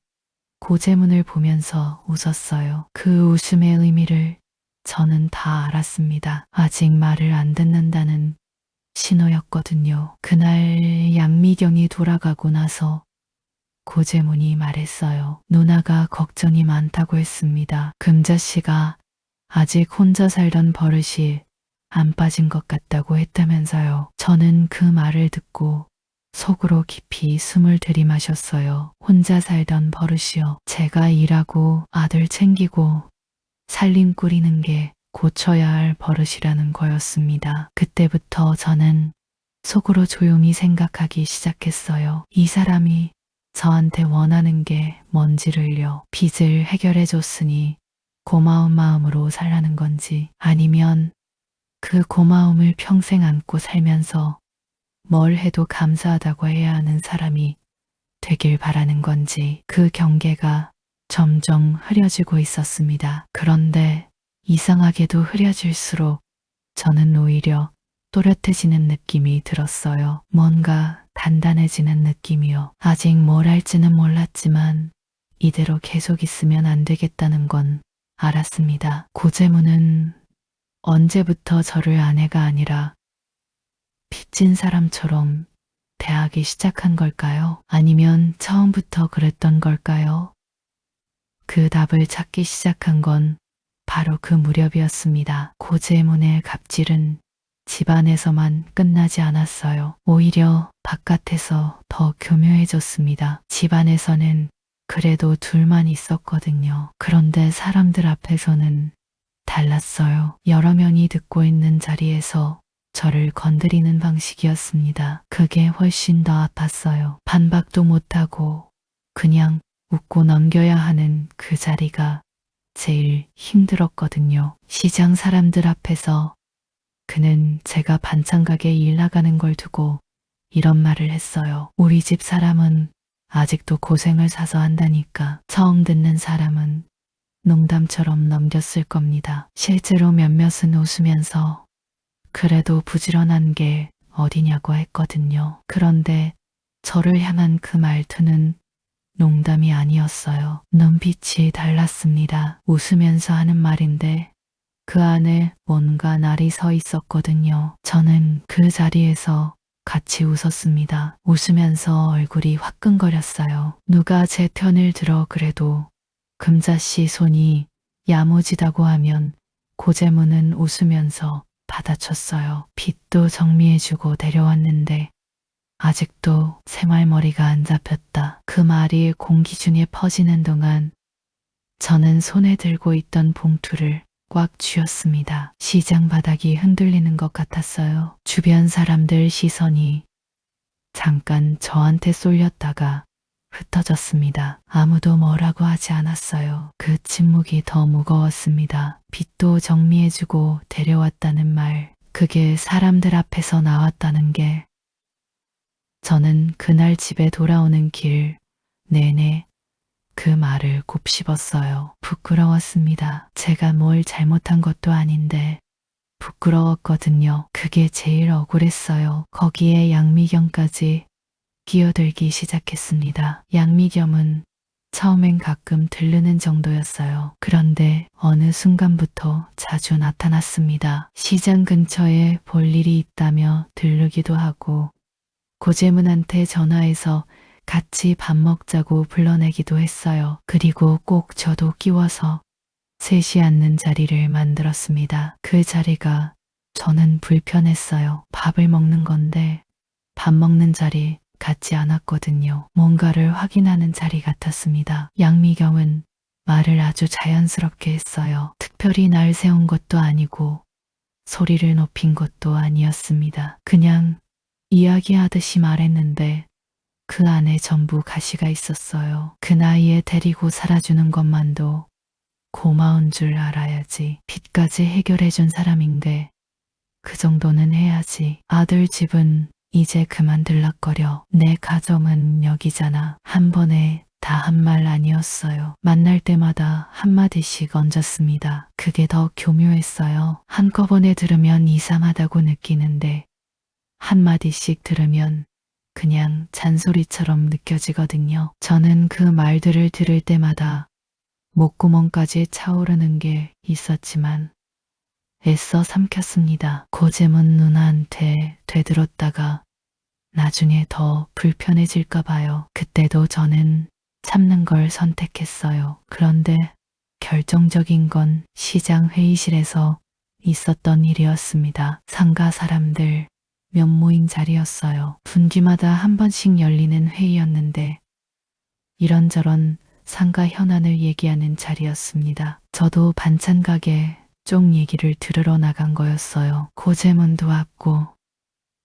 고재문을 보면서 웃었어요. 그 웃음의 의미를 저는 다 알았습니다. 아직 말을 안 듣는다는 신호였거든요. 그날 양미경이 돌아가고 나서 고재문이 말했어요. 누나가 걱정이 많다고 했습니다. 금자 씨가 아직 혼자 살던 버릇이 안 빠진 것 같다고 했다면서요. 저는 그 말을 듣고 속으로 깊이 숨을 들이마셨어요. 혼자 살던 버릇이요. 제가 일하고 아들 챙기고 살림 꾸리는 게 고쳐야 할 버릇이라는 거였습니다. 그때부터 저는 속으로 조용히 생각하기 시작했어요. 이 사람이 저한테 원하는 게 뭔지를요. 빚을 해결해 줬으니 고마운 마음으로 살라는 건지 아니면 그 고마움을 평생 안고 살면서 뭘 해도 감사하다고 해야 하는 사람이 되길 바라는 건지 그 경계가 점점 흐려지고 있었습니다. 그런데 이상하게도 흐려질수록 저는 오히려 또렷해지는 느낌이 들었어요. 뭔가 단단해지는 느낌이요. 아직 뭘 할지는 몰랐지만 이대로 계속 있으면 안 되겠다는 건 알았습니다. 고재문은 언제부터 저를 아내가 아니라 빚진 사람처럼 대하기 시작한 걸까요? 아니면 처음부터 그랬던 걸까요? 그 답을 찾기 시작한 건 바로 그 무렵이었습니다. 고재문의 갑질은 집안에서만 끝나지 않았어요. 오히려 바깥에서 더 교묘해졌습니다. 집안에서는 그래도 둘만 있었거든요. 그런데 사람들 앞에서는 달랐어요. 여러 명이 듣고 있는 자리에서 저를 건드리는 방식이었습니다. 그게 훨씬 더 아팠어요. 반박도 못하고 그냥 웃고 넘겨야 하는 그 자리가 제일 힘들었거든요. 시장 사람들 앞에서 그는 제가 반찬 가게 일 나가는 걸 두고 이런 말을 했어요. 우리 집 사람은 아직도 고생을 사서 한다니까. 처음 듣는 사람은 농담처럼 넘겼을 겁니다. 실제로 몇몇은 웃으면서 그래도 부지런한 게 어디냐고 했거든요. 그런데 저를 향한 그 말투는 농담이 아니었어요. 눈빛이 달랐습니다. 웃으면서 하는 말인데 그 안에 뭔가 날이 서 있었거든요. 저는 그 자리에서 같이 웃었습니다. 웃으면서 얼굴이 화끈거렸어요. 누가 제 편을 들어 그래도 금자씨 손이 야무지다고 하면 고재문은 웃으면서 받아쳤어요. 빚도 정리해주고 데려왔는데 아직도 새말머리가 안 잡혔다. 그 말이 공기 중에 퍼지는 동안 저는 손에 들고 있던 봉투를 꽉 쥐었습니다. 시장 바닥이 흔들리는 것 같았어요. 주변 사람들 시선이 잠깐 저한테 쏠렸다가 흩어졌습니다. 아무도 뭐라고 하지 않았어요. 그 침묵이 더 무거웠습니다. 빚도 정리해주고 데려왔다는 말, 그게 사람들 앞에서 나왔다는 게 저는 그날 집에 돌아오는 길 내내 그 말을 곱씹었어요. 부끄러웠습니다. 제가 뭘 잘못한 것도 아닌데 부끄러웠거든요. 그게 제일 억울했어요. 거기에 양미경까지 끼어들기 시작했습니다. 양미겸은 처음엔 가끔 들르는 정도였어요. 그런데 어느 순간부터 자주 나타났습니다. 시장 근처에 볼 일이 있다며 들르기도 하고 고재문한테 전화해서 같이 밥 먹자고 불러내기도 했어요. 그리고 꼭 저도 끼워서 셋이 앉는 자리를 만들었습니다. 그 자리가 저는 불편했어요. 밥을 먹는 건데 밥 먹는 자리 같지 않았거든요. 뭔가를 확인하는 자리 같았습니다. 양미경은 말을 아주 자연스럽게 했어요. 특별히 날 세운 것도 아니고 소리를 높인 것도 아니었습니다. 그냥 이야기하듯이 말했는데 그 안에 전부 가시가 있었어요. 그 나이에 데리고 살아주는 것만도 고마운 줄 알아야지. 빚까지 해결해준 사람인데 그 정도는 해야지. 아들 집은 이제 그만 들락거려. 내 가정은 여기잖아. 한 번에 다 한 말 아니었어요. 만날 때마다 한마디씩 얹었습니다. 그게 더 교묘했어요. 한꺼번에 들으면 이상하다고 느끼는데 한마디씩 들으면 그냥 잔소리처럼 느껴지거든요. 저는 그 말들을 들을 때마다 목구멍까지 차오르는 게 있었지만 애써 삼켰습니다. 고재문 누나한테 되들었다가 나중에 더 불편해질까 봐요. 그때도 저는 참는 걸 선택했어요. 그런데 결정적인 건 시장 회의실에서 있었던 일이었습니다. 상가 사람들 몇 모인 자리였어요. 분기마다 한 번씩 열리는 회의였는데 이런저런 상가 현안을 얘기하는 자리였습니다. 저도 반찬 가게 쪽 얘기를 들으러 나간 거였어요. 고재문도 왔고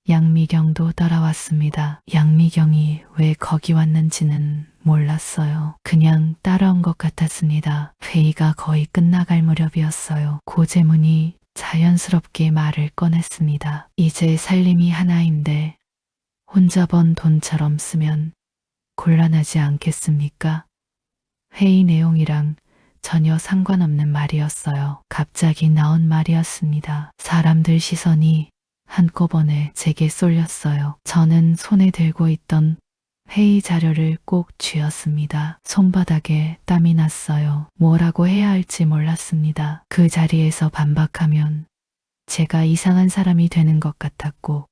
양미경도 따라왔습니다. 양미경이 왜 거기 왔는지는 몰랐어요. 그냥 따라온 것 같았습니다. 회의가 거의 끝나갈 무렵이었어요. 고재문이 자연스럽게 말을 꺼냈습니다. 이제 살림이 하나인데 혼자 번 돈처럼 쓰면 곤란하지 않겠습니까? 회의 내용이랑 전혀 상관없는 말이었어요. 갑자기 나온 말이었습니다. 사람들 시선이 한꺼번에 제게 쏠렸어요. 저는 손에 들고 있던 회의 자료를 꼭 쥐었습니다. 손바닥에 땀이 났어요. 뭐라고 해야 할지 몰랐습니다. 그 자리에서 반박하면 제가 이상한 사람이 되는 것 같았고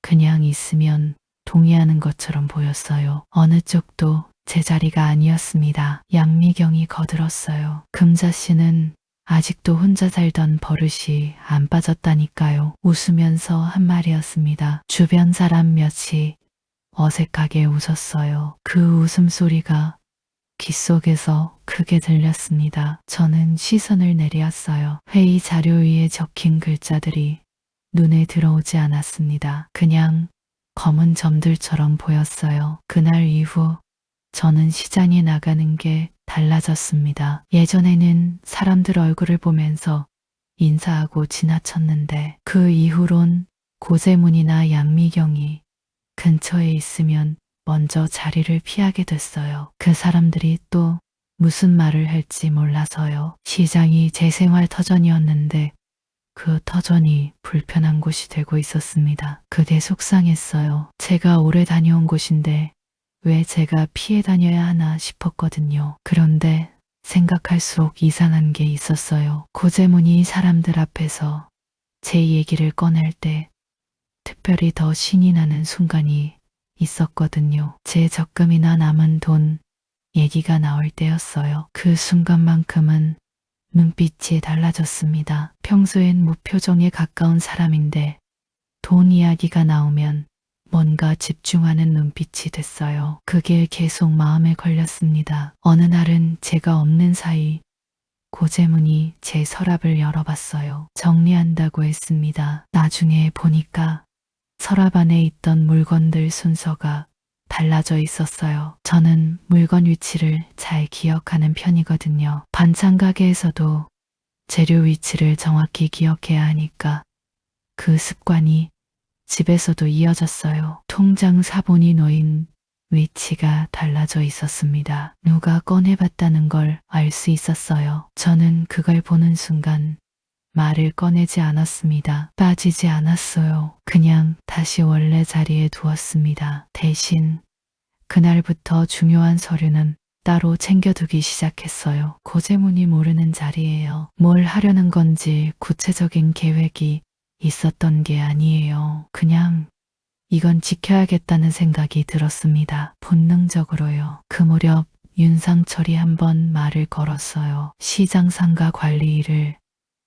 그냥 있으면 동의하는 것처럼 보였어요. 어느 쪽도 제 자리가 아니었습니다. 양미경이 거들었어요. 금자씨는 아직도 혼자 살던 버릇이 안 빠졌다니까요. 웃으면서 한 말이었습니다. 주변 사람 몇이 어색하게 웃었어요. 그 웃음소리가 귓속에서 크게 들렸습니다. 저는 시선을 내리았어요. 회의 자료 위에 적힌 글자들이 눈에 들어오지 않았습니다. 그냥 검은 점들처럼 보였어요. 그날 이후 저는 시장에 나가는 게 달라졌습니다. 예전에는 사람들 얼굴을 보면서 인사하고 지나쳤는데 그 이후론 고재문이나 양미경이 근처에 있으면 먼저 자리를 피하게 됐어요. 그 사람들이 또 무슨 말을 할지 몰라서요. 시장이 제 생활 터전이었는데 그 터전이 불편한 곳이 되고 있었습니다. 그게 속상했어요. 제가 오래 다녀온 곳인데 왜 제가 피해 다녀야 하나 싶었거든요. 그런데 생각할수록 이상한 게 있었어요. 고재문이 사람들 앞에서 제 얘기를 꺼낼 때 특별히 더 신이 나는 순간이 있었거든요. 제 적금이나 남은 돈 얘기가 나올 때였어요. 그 순간만큼은 눈빛이 달라졌습니다. 평소엔 무표정에 가까운 사람인데 돈 이야기가 나오면 뭔가 집중하는 눈빛이 됐어요. 그게 계속 마음에 걸렸습니다. 어느 날은 제가 없는 사이 고재문이 제 서랍을 열어봤어요. 정리한다고 했습니다. 나중에 보니까 서랍 안에 있던 물건들 순서가 달라져 있었어요. 저는 물건 위치를 잘 기억하는 편이거든요. 반찬 가게에서도 재료 위치를 정확히 기억해야 하니까 그 습관이 집에서도 이어졌어요. 통장 사본이 놓인 위치가 달라져 있었습니다. 누가 꺼내봤다는 걸 알 수 있었어요. 저는 그걸 보는 순간 말을 꺼내지 않았습니다. 빠지지 않았어요. 그냥 다시 원래 자리에 두었습니다. 대신 그날부터 중요한 서류는 따로 챙겨두기 시작했어요. 고재문이 모르는 자리예요. 뭘 하려는 건지 구체적인 계획이 있었던 게 아니에요. 그냥 이건 지켜야겠다는 생각이 들었습니다. 본능적으로요. 그 무렵 윤상철이 한번 말을 걸었어요. 시장 상가 관리 일을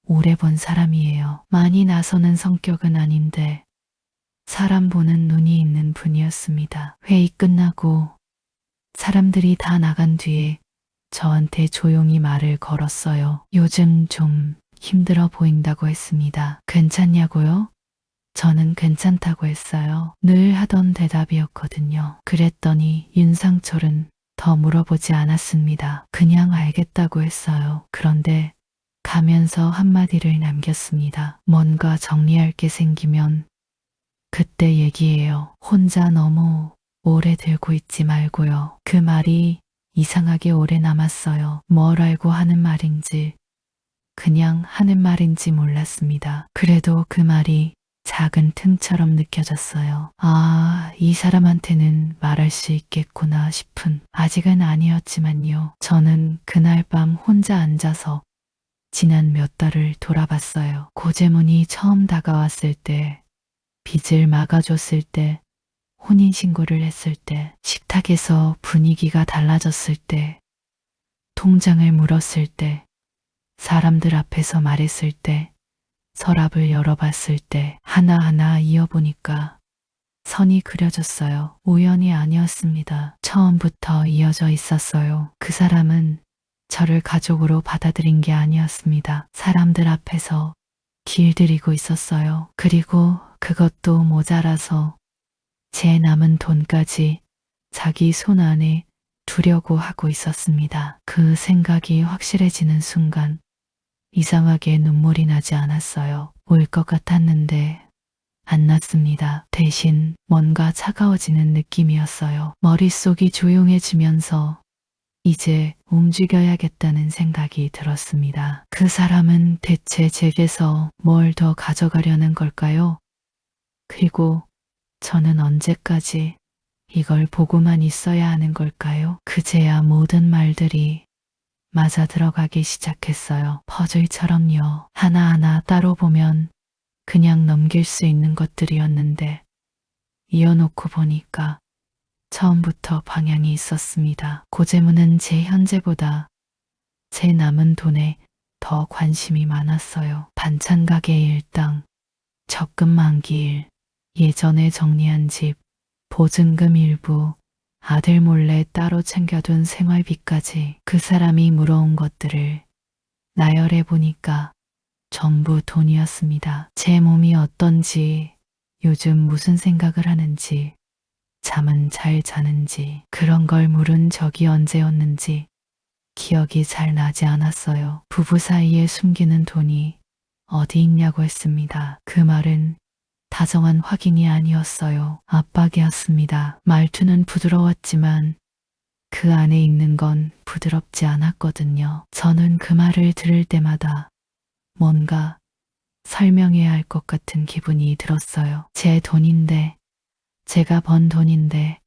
오래 본 사람이에요. 많이 나서는 성격은 아닌데 사람 보는 눈이 있는 분이었습니다. 회의 끝나고 사람들이 다 나간 뒤에 저한테 조용히 말을 걸었어요. 요즘 좀 힘들어 보인다고 했습니다. 괜찮냐고요? 저는 괜찮다고 했어요. 늘 하던 대답이었거든요. 그랬더니 윤상철은 더 물어보지 않았습니다. 그냥 알겠다고 했어요. 그런데 가면서 한마디를 남겼습니다. 뭔가 정리할 게 생기면 그때 얘기해요. 혼자 너무 오래 들고 있지 말고요. 그 말이 이상하게 오래 남았어요. 뭘 알고 하는 말인지 그냥 하는 말인지 몰랐습니다. 그래도 그 말이 작은 틈처럼 느껴졌어요. 아, 이 사람한테는 말할 수 있겠구나 싶은 아직은 아니었지만요. 저는 그날 밤 혼자 앉아서 지난 몇 달을 돌아봤어요. 고재문이 처음 다가왔을 때, 빚을 막아줬을 때, 혼인신고를 했을 때, 식탁에서 분위기가 달라졌을 때, 통장을 물었을 때, 사람들 앞에서 말했을 때, 서랍을 열어봤을 때, 하나하나 이어보니까 선이 그려졌어요. 우연이 아니었습니다. 처음부터 이어져 있었어요. 그 사람은 저를 가족으로 받아들인 게 아니었습니다. 사람들 앞에서 길들이고 있었어요. 그리고 그것도 모자라서 제 남은 돈까지 자기 손 안에 두려고 하고 있었습니다. 그 생각이 확실해지는 순간 이상하게 눈물이 나지 않았어요. 올 것 같았는데 안 났습니다. 대신 뭔가 차가워지는 느낌이었어요. 머릿속이 조용해지면서 이제 움직여야겠다는 생각이 들었습니다. 그 사람은 대체 제게서 뭘 더 가져가려는 걸까요? 그리고 저는 언제까지 이걸 보고만 있어야 하는 걸까요? 그제야 모든 말들이 맞아 들어가기 시작했어요. 퍼즐처럼요. 하나하나 따로 보면 그냥 넘길 수 있는 것들이었는데 이어놓고 보니까 처음부터 방향이 있었습니다. 고재문은 제 현재보다 제 남은 돈에 더 관심이 많았어요. 반찬 가게 일당, 적금 만기 일, 예전에 정리한 집, 보증금 일부, 아들 몰래 따로 챙겨둔 생활비까지 그 사람이 물어온 것들을 나열해 보니까 전부 돈이었습니다. 제 몸이 어떤지, 요즘 무슨 생각을 하는지, 잠은 잘 자는지, 그런 걸 물은 적이 언제였는지 기억이 잘 나지 않았어요. 부부 사이에 숨기는 돈이 어디 있냐고 했습니다. 그 말은 다정한 확인이 아니었어요. 압박이었습니다. 말투는 부드러웠지만 그 안에 있는 건 부드럽지 않았거든요. 저는 그 말을 들을 때마다 뭔가 설명해야 할 것 같은 기분이 들었어요. 제 돈인데, 제가 번 돈인데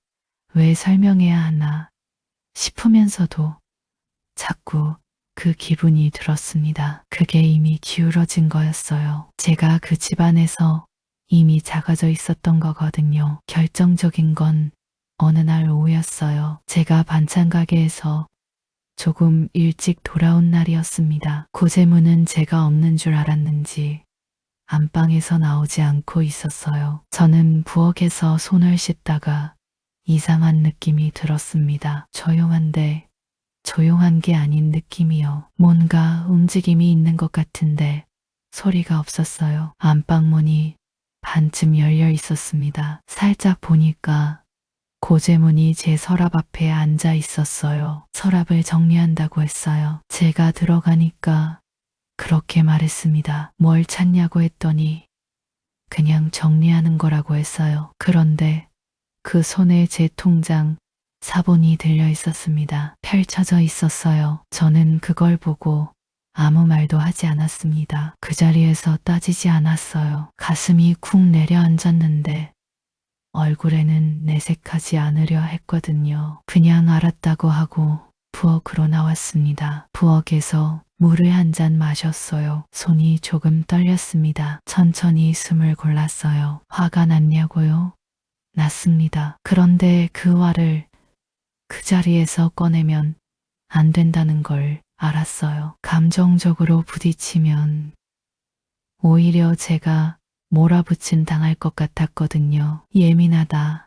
왜 설명해야 하나 싶으면서도 자꾸 그 기분이 들었습니다. 그게 이미 기울어진 거였어요. 제가 그 집안에서 이미 작아져 있었던 거거든요. 결정적인 건 어느 날 오후였어요. 제가 반찬 가게에서 조금 일찍 돌아온 날이었습니다. 고재문은 제가 없는 줄 알았는지 안방에서 나오지 않고 있었어요. 저는 부엌에서 손을 씻다가 이상한 느낌이 들었습니다. 조용한데 조용한 게 아닌 느낌이요. 뭔가 움직임이 있는 것 같은데 소리가 없었어요. 안방문이 반쯤 열려 있었습니다. 살짝 보니까 고재문이 제 서랍 앞에 앉아 있었어요. 서랍을 정리한다고 했어요. 제가 들어가니까 그렇게 말했습니다. 뭘 찾냐고 했더니 그냥 정리하는 거라고 했어요. 그런데 그 손에 제 통장 사본이 들려 있었습니다. 펼쳐져 있었어요. 저는 그걸 보고 아무 말도 하지 않았습니다. 그 자리에서 따지지 않았어요. 가슴이 쿵 내려앉았는데 얼굴에는 내색하지 않으려 했거든요. 그냥 알았다고 하고 부엌으로 나왔습니다. 부엌에서 물을 한 잔 마셨어요. 손이 조금 떨렸습니다. 천천히 숨을 골랐어요. 화가 났냐고요? 났습니다. 그런데 그 화를 그 자리에서 꺼내면 안 된다는 걸 알았어요. 감정적으로 부딪히면 오히려 제가 몰아붙임 당할 것 같았거든요. 예민하다.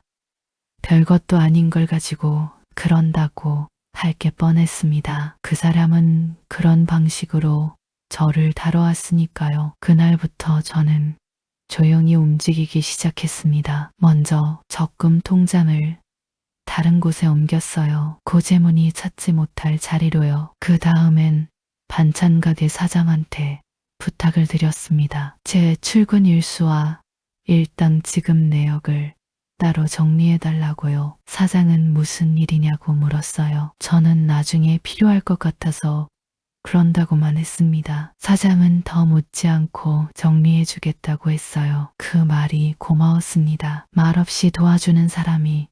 별것도 아닌 걸 가지고 그런다고 할 게 뻔했습니다. 그 사람은 그런 방식으로 저를 다뤄왔으니까요. 그날부터 저는 조용히 움직이기 시작했습니다. 먼저 적금 통장을 다른 곳에 옮겼어요. 고재문이 찾지 못할 자리로요. 그 다음엔 반찬 가게 사장한테 부탁을 드렸습니다. 제 출근 일수와 일당 지급 내역을 따로 정리해달라고요. 사장은 무슨 일이냐고 물었어요. 저는 나중에 필요할 것 같아서 그런다고만 했습니다. 사장은 더 묻지 않고 정리해주겠다고 했어요. 그 말이 고마웠습니다. 말없이 도와주는 사람이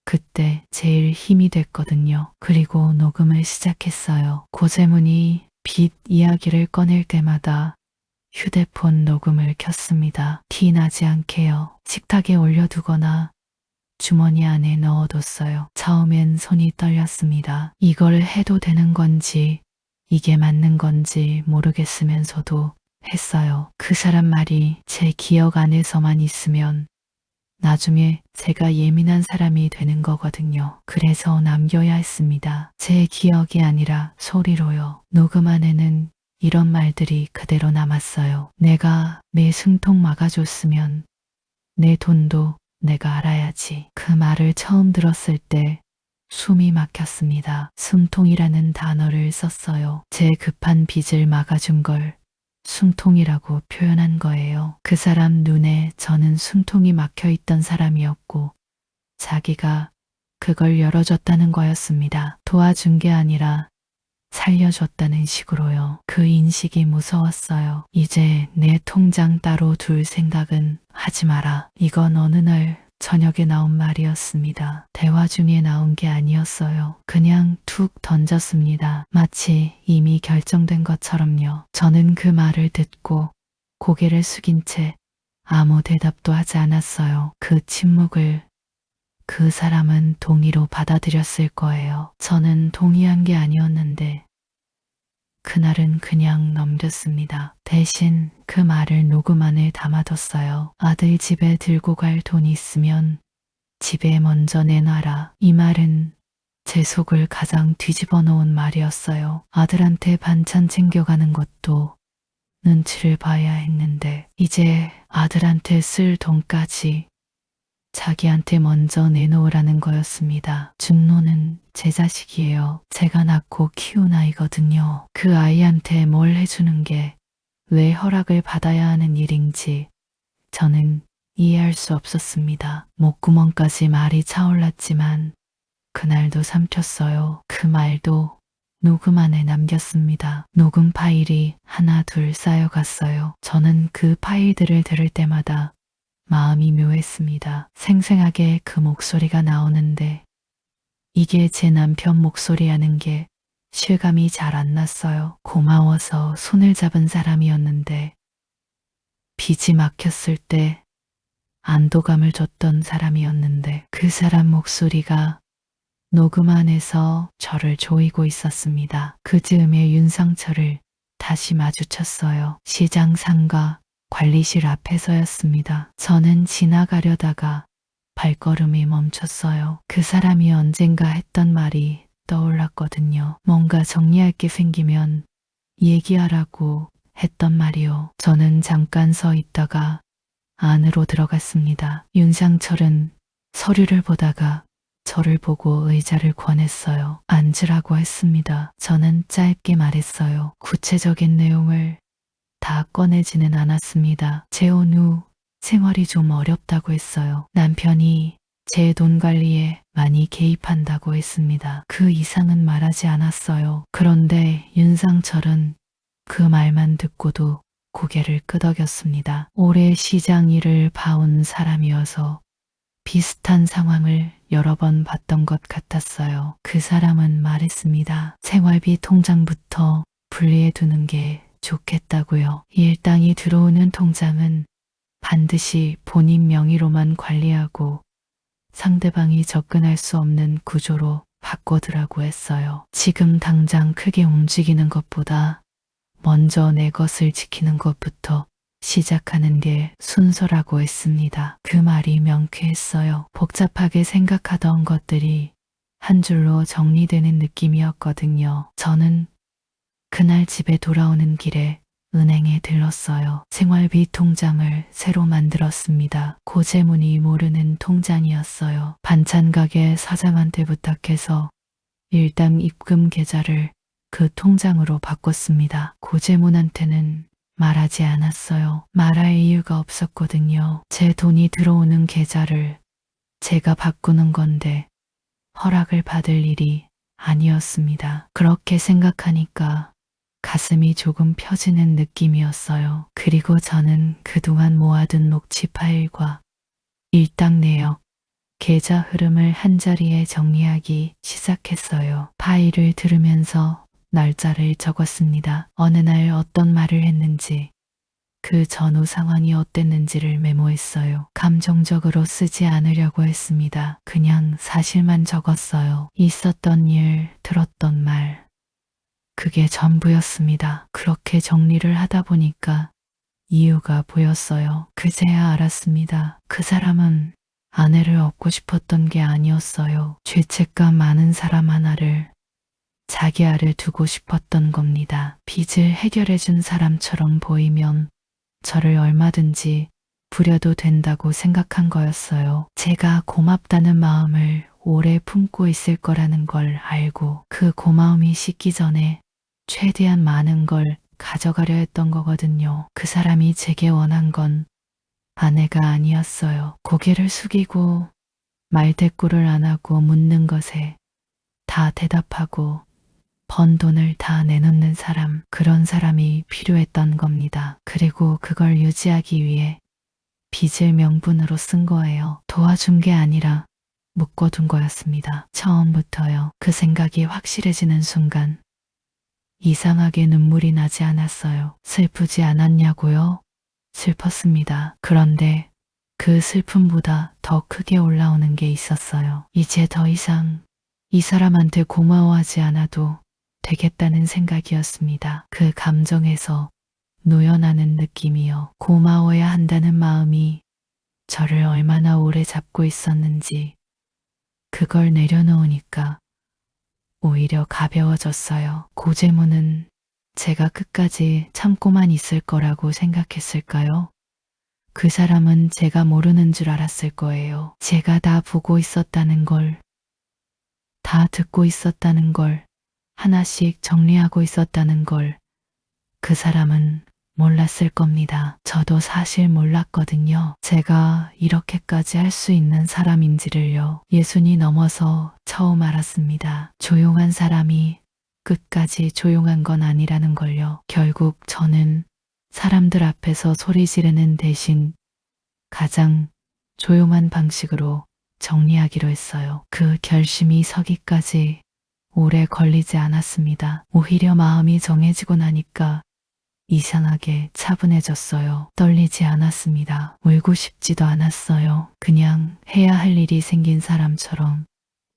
그때 제일 힘이 됐거든요. 그리고 녹음을 시작했어요. 고재문이 빚 이야기를 꺼낼 때마다 휴대폰 녹음을 켰습니다. 티 나지 않게요. 식탁에 올려두거나 주머니 안에 넣어뒀어요. 처음엔 손이 떨렸습니다. 이걸 해도 되는 건지 이게 맞는 건지 모르겠으면서도 했어요. 그 사람 말이 제 기억 안에서만 있으면 나중에 제가 예민한 사람이 되는 거거든요. 그래서 남겨야 했습니다. 제 기억이 아니라 소리로요. 녹음 안에는 이런 말들이 그대로 남았어요. 내가 내 숨통 막아줬으면 내 돈도 내가 알아야지. 그 말을 처음 들었을 때 숨이 막혔습니다. 숨통이라는 단어를 썼어요. 제 급한 빚을 막아준 걸 숨통이라고 표현한 거예요. 그 사람 눈에 저는 숨통이 막혀 있던 사람이었고 자기가 그걸 열어줬다는 거였습니다. 도와준 게 아니라 살려줬다는 식으로요. 그 인식이 무서웠어요. 이제 내 통장 따로 둘 생각은 하지 마라. 이건 어느 날 저녁에 나온 말이었습니다. 대화 중에 나온 게 아니었어요. 그냥 툭 던졌습니다. 마치 이미 결정된 것처럼요. 저는 그 말을 듣고 고개를 숙인 채 아무 대답도 하지 않았어요. 그 침묵을 그 사람은 동의로 받아들였을 거예요. 저는 동의한 게 아니었는데 그날은 그냥 넘겼습니다. 대신 그 말을 녹음 안에 담아뒀어요. 아들 집에 들고 갈 돈이 있으면 집에 먼저 내놔라. 이 말은 제 속을 가장 뒤집어 놓은 말이었어요. 아들한테 반찬 챙겨가는 것도 눈치를 봐야 했는데 이제 아들한테 쓸 돈까지 자기한테 먼저 내놓으라는 거였습니다. 준노는 제 자식이에요. 제가 낳고 키운 아이거든요. 그 아이한테 뭘 해주는 게 왜 허락을 받아야 하는 일인지 저는 이해할 수 없었습니다. 목구멍까지 말이 차올랐지만 그날도 삼켰어요. 그 말도 녹음 안에 남겼습니다. 녹음 파일이 하나 둘 쌓여갔어요. 저는 그 파일들을 들을 때마다 마음이 묘했습니다. 생생하게 그 목소리가 나오는데 이게 제 남편 목소리라는 게 실감이 잘 안 났어요. 고마워서 손을 잡은 사람이었는데 빚이 막혔을 때 안도감을 줬던 사람이었는데 그 사람 목소리가 녹음 안에서 저를 조이고 있었습니다. 그 즈음에 윤상철을 다시 마주쳤어요. 시장 상가 관리실 앞에서였습니다. 저는 지나가려다가 발걸음이 멈췄어요. 그 사람이 언젠가 했던 말이 떠올랐거든요. 뭔가 정리할 게 생기면 얘기하라고 했던 말이요. 저는 잠깐 서 있다가 안으로 들어갔습니다. 윤상철은 서류를 보다가 저를 보고 의자를 권했어요. 앉으라고 했습니다. 저는 짧게 말했어요. 구체적인 내용을 다 꺼내지는 않았습니다. 재혼 후 생활이 좀 어렵다고 했어요. 남편이 제 돈 관리에 많이 개입한다고 했습니다. 그 이상은 말하지 않았어요. 그런데 윤상철은 그 말만 듣고도 고개를 끄덕였습니다. 오래 시장 일을 봐온 사람이어서 비슷한 상황을 여러 번 봤던 것 같았어요. 그 사람은 말했습니다. 생활비 통장부터 분리해 두는 게 좋겠다고요. 일당이 들어오는 통장은 반드시 본인 명의로만 관리하고 상대방이 접근할 수 없는 구조로 바꿔두라고 했어요. 지금 당장 크게 움직이는 것보다 먼저 내 것을 지키는 것부터 시작하는 게 순서라고 했습니다. 그 말이 명쾌했어요. 복잡하게 생각하던 것들이 한 줄로 정리되는 느낌이었거든요. 저는 그날 집에 돌아오는 길에 은행에 들렀어요. 생활비 통장을 새로 만들었습니다. 고재문이 모르는 통장이었어요. 반찬 가게 사장한테 부탁해서 일당 입금 계좌를 그 통장으로 바꿨습니다. 고재문한테는 말하지 않았어요. 말할 이유가 없었거든요. 제 돈이 들어오는 계좌를 제가 바꾸는 건데 허락을 받을 일이 아니었습니다. 그렇게 생각하니까 가슴이 조금 펴지는 느낌이었어요. 그리고 저는 그동안 모아둔 녹취 파일과 일당 내역, 계좌 흐름을 한자리에 정리하기 시작했어요. 파일을 들으면서 날짜를 적었습니다. 어느 날 어떤 말을 했는지, 그 전후 상황이 어땠는지를 메모했어요. 감정적으로 쓰지 않으려고 했습니다. 그냥 사실만 적었어요. 있었던 일, 들었던 말. 그게 전부였습니다. 그렇게 정리를 하다 보니까 이유가 보였어요. 그제야 알았습니다. 그 사람은 아내를 얻고 싶었던 게 아니었어요. 죄책감 많은 사람 하나를 자기 아를 두고 싶었던 겁니다. 빚을 해결해준 사람처럼 보이면 저를 얼마든지 부려도 된다고 생각한 거였어요. 제가 고맙다는 마음을 오래 품고 있을 거라는 걸 알고 그 고마움이 식기 전에 최대한 많은 걸 가져가려 했던 거거든요. 그 사람이 제게 원한 건 아내가 아니었어요. 고개를 숙이고 말대꾸를 안 하고 묻는 것에 다 대답하고 번 돈을 다 내놓는 사람, 그런 사람이 필요했던 겁니다. 그리고 그걸 유지하기 위해 빚을 명분으로 쓴 거예요. 도와준 게 아니라 묶어둔 거였습니다. 처음부터요. 그 생각이 확실해지는 순간 이상하게 눈물이 나지 않았어요. 슬프지 않았냐고요? 슬펐습니다. 그런데 그 슬픔보다 더 크게 올라오는 게 있었어요. 이제 더 이상 이 사람한테 고마워하지 않아도 되겠다는 생각이었습니다. 그 감정에서 노연하는 느낌이요. 고마워야 한다는 마음이 저를 얼마나 오래 잡고 있었는지 그걸 내려놓으니까 오히려 가벼워졌어요. 고재문은 제가 끝까지 참고만 있을 거라고 생각했을까요? 그 사람은 제가 모르는 줄 알았을 거예요. 제가 다 보고 있었다는 걸, 다 듣고 있었다는 걸, 하나씩 정리하고 있었다는 걸 그 사람은 몰랐을 겁니다. 저도 사실 몰랐거든요. 제가 이렇게까지 할 수 있는 사람인지를요. 예순이 넘어서 처음 알았습니다. 조용한 사람이 끝까지 조용한 건 아니라는 걸요. 결국 저는 사람들 앞에서 소리 지르는 대신 가장 조용한 방식으로 정리하기로 했어요. 그 결심이 서기까지 오래 걸리지 않았습니다. 오히려 마음이 정해지고 나니까 이상하게 차분해졌어요. 떨리지 않았습니다. 울고 싶지도 않았어요. 그냥 해야 할 일이 생긴 사람처럼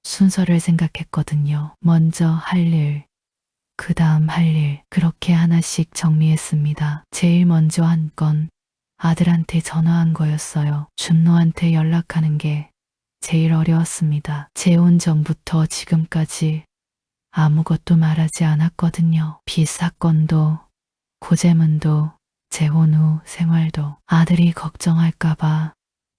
순서를 생각했거든요. 먼저 할 일, 그 다음 할 일, 그렇게 하나씩 정리했습니다. 제일 먼저 한 건 아들한테 전화한 거였어요. 준노한테 연락하는 게 제일 어려웠습니다. 재혼 전부터 지금까지 아무것도 말하지 않았거든요. 빚 사건도, 고재문도, 재혼 후 생활도, 아들이 걱정할까봐,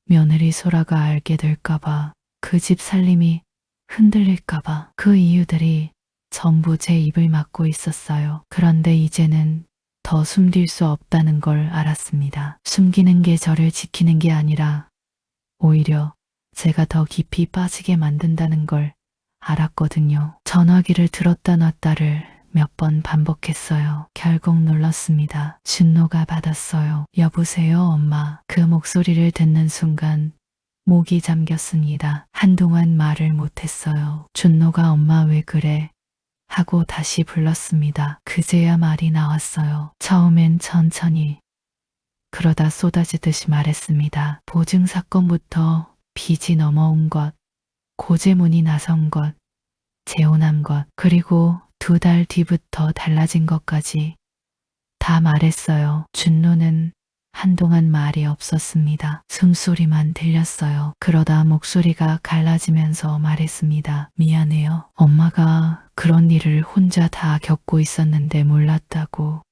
며느리 소라가 알게 될까봐, 그 집 살림이 흔들릴까봐, 그 이유들이 전부 제 입을 막고 있었어요. 그런데 이제는 더 숨길 수 없다는 걸 알았습니다. 숨기는 게 저를 지키는 게 아니라 오히려 제가 더 깊이 빠지게 만든다는 걸 알았거든요. 전화기를 들었다 놨다를 몇 번 반복했어요. 결국 눌렀습니다. 준노가 받았어요. 여보세요, 엄마. 그 목소리를 듣는 순간 목이 잠겼습니다. 한동안 말을 못했어요. 준노가 엄마 왜 그래? 하고 다시 불렀습니다. 그제야 말이 나왔어요. 처음엔 천천히, 그러다 쏟아지듯이 말했습니다. 보증 사건부터 빚이 넘어온 것, 고재문이 나선 것, 재혼한 것, 그리고 2달 뒤부터 달라진 것까지 다 말했어요. 준노는 한동안 말이 없었습니다. 숨소리만 들렸어요. 그러다 목소리가 갈라지면서 말했습니다. 미안해요. 엄마가 그런 일을 혼자 다 겪고 있었는데 몰랐다고.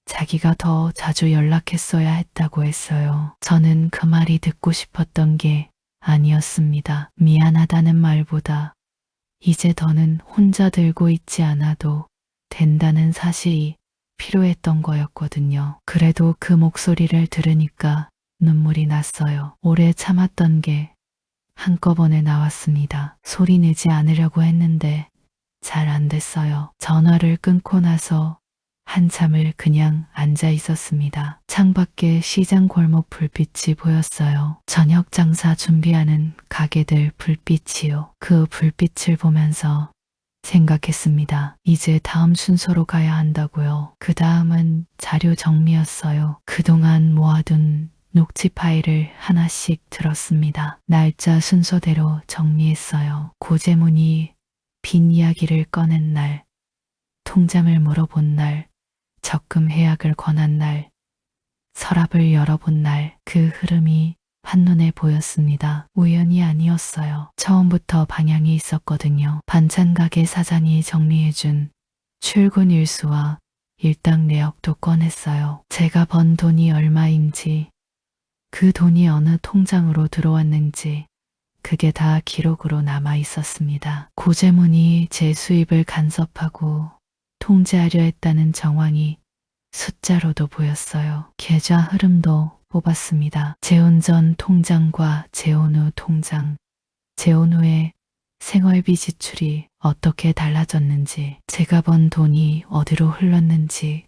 자기가 더 자주 연락했어야 했다고 했어요. 저는 그 말이 듣고 싶었던 게 아니었습니다. 미안하다는 말보다 이제 더는 혼자 들고 있지 않아도 된다는 사실이 필요했던 거였거든요. 그래도 그 목소리를 들으니까 눈물이 났어요. 오래 참았던 게 한꺼번에 나왔습니다. 소리 내지 않으려고 했는데 잘 안 됐어요. 전화를 끊고 나서 한참을 그냥 앉아 있었습니다. 창밖에 시장 골목 불빛이 보였어요. 저녁 장사 준비하는 가게들 불빛이요. 그 불빛을 보면서 생각했습니다. 이제 다음 순서로 가야 한다고요. 그 다음은 자료 정리였어요. 그동안 모아둔 녹취 파일을 하나씩 들었습니다. 날짜 순서대로 정리했어요. 고재문이 빈 이야기를 꺼낸 날, 통장을 물어본 날, 적금 해약을 권한 날, 서랍을 열어본 날, 그 흐름이 한눈에 보였습니다. 우연이 아니었어요. 처음부터 방향이 있었거든요. 반찬 가게 사장이 정리해준 출근 일수와 일당 내역도 꺼냈어요. 제가 번 돈이 얼마인지, 그 돈이 어느 통장으로 들어왔는지, 그게 다 기록으로 남아 있었습니다. 고재문이 제 수입을 간섭하고 통제하려 했다는 정황이 숫자로도 보였어요. 계좌 흐름도 뽑았습니다. 재혼 전 통장과 재혼 후 통장, 재혼 후에 생활비 지출이 어떻게 달라졌는지, 제가 번 돈이 어디로 흘렀는지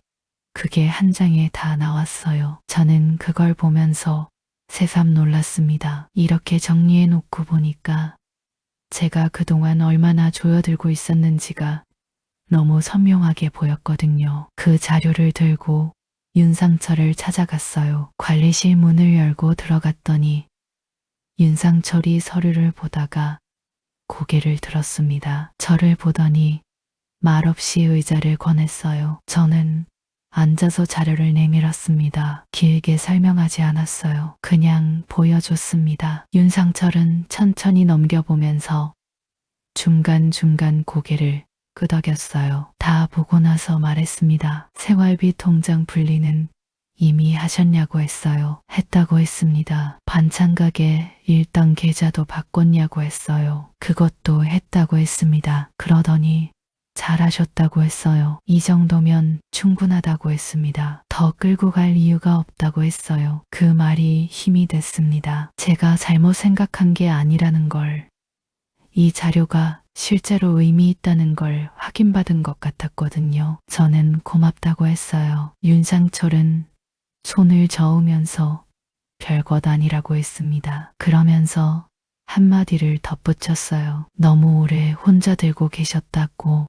그게 한 장에 다 나왔어요. 저는 그걸 보면서 새삼 놀랐습니다. 이렇게 정리해 놓고 보니까 제가 그동안 얼마나 조여들고 있었는지가 너무 선명하게 보였거든요. 그 자료를 들고 윤상철을 찾아갔어요. 관리실 문을 열고 들어갔더니 윤상철이 서류를 보다가 고개를 들었습니다. 저를 보더니 말없이 의자를 권했어요. 저는 앉아서 자료를 내밀었습니다. 길게 설명하지 않았어요. 그냥 보여줬습니다. 윤상철은 천천히 넘겨보면서 중간중간 고개를 끄덕였어요. 다 보고 나서 말했습니다. 생활비 통장 분리는 이미 하셨냐고 했어요. 했다고 했습니다. 반찬 가게 1등 계좌도 바꿨냐고 했어요. 그것도 했다고 했습니다. 그러더니 잘하셨다고 했어요. 이 정도면 충분하다고 했습니다. 더 끌고 갈 이유가 없다고 했어요. 그 말이 힘이 됐습니다. 제가 잘못 생각한 게 아니라는 걸, 이 자료가 실제로 의미 있다는 걸 확인받은 것 같았거든요. 저는 고맙다고 했어요. 윤상철은 손을 저으면서 별것 아니라고 했습니다. 그러면서 한마디를 덧붙였어요. 너무 오래 혼자 들고 계셨다고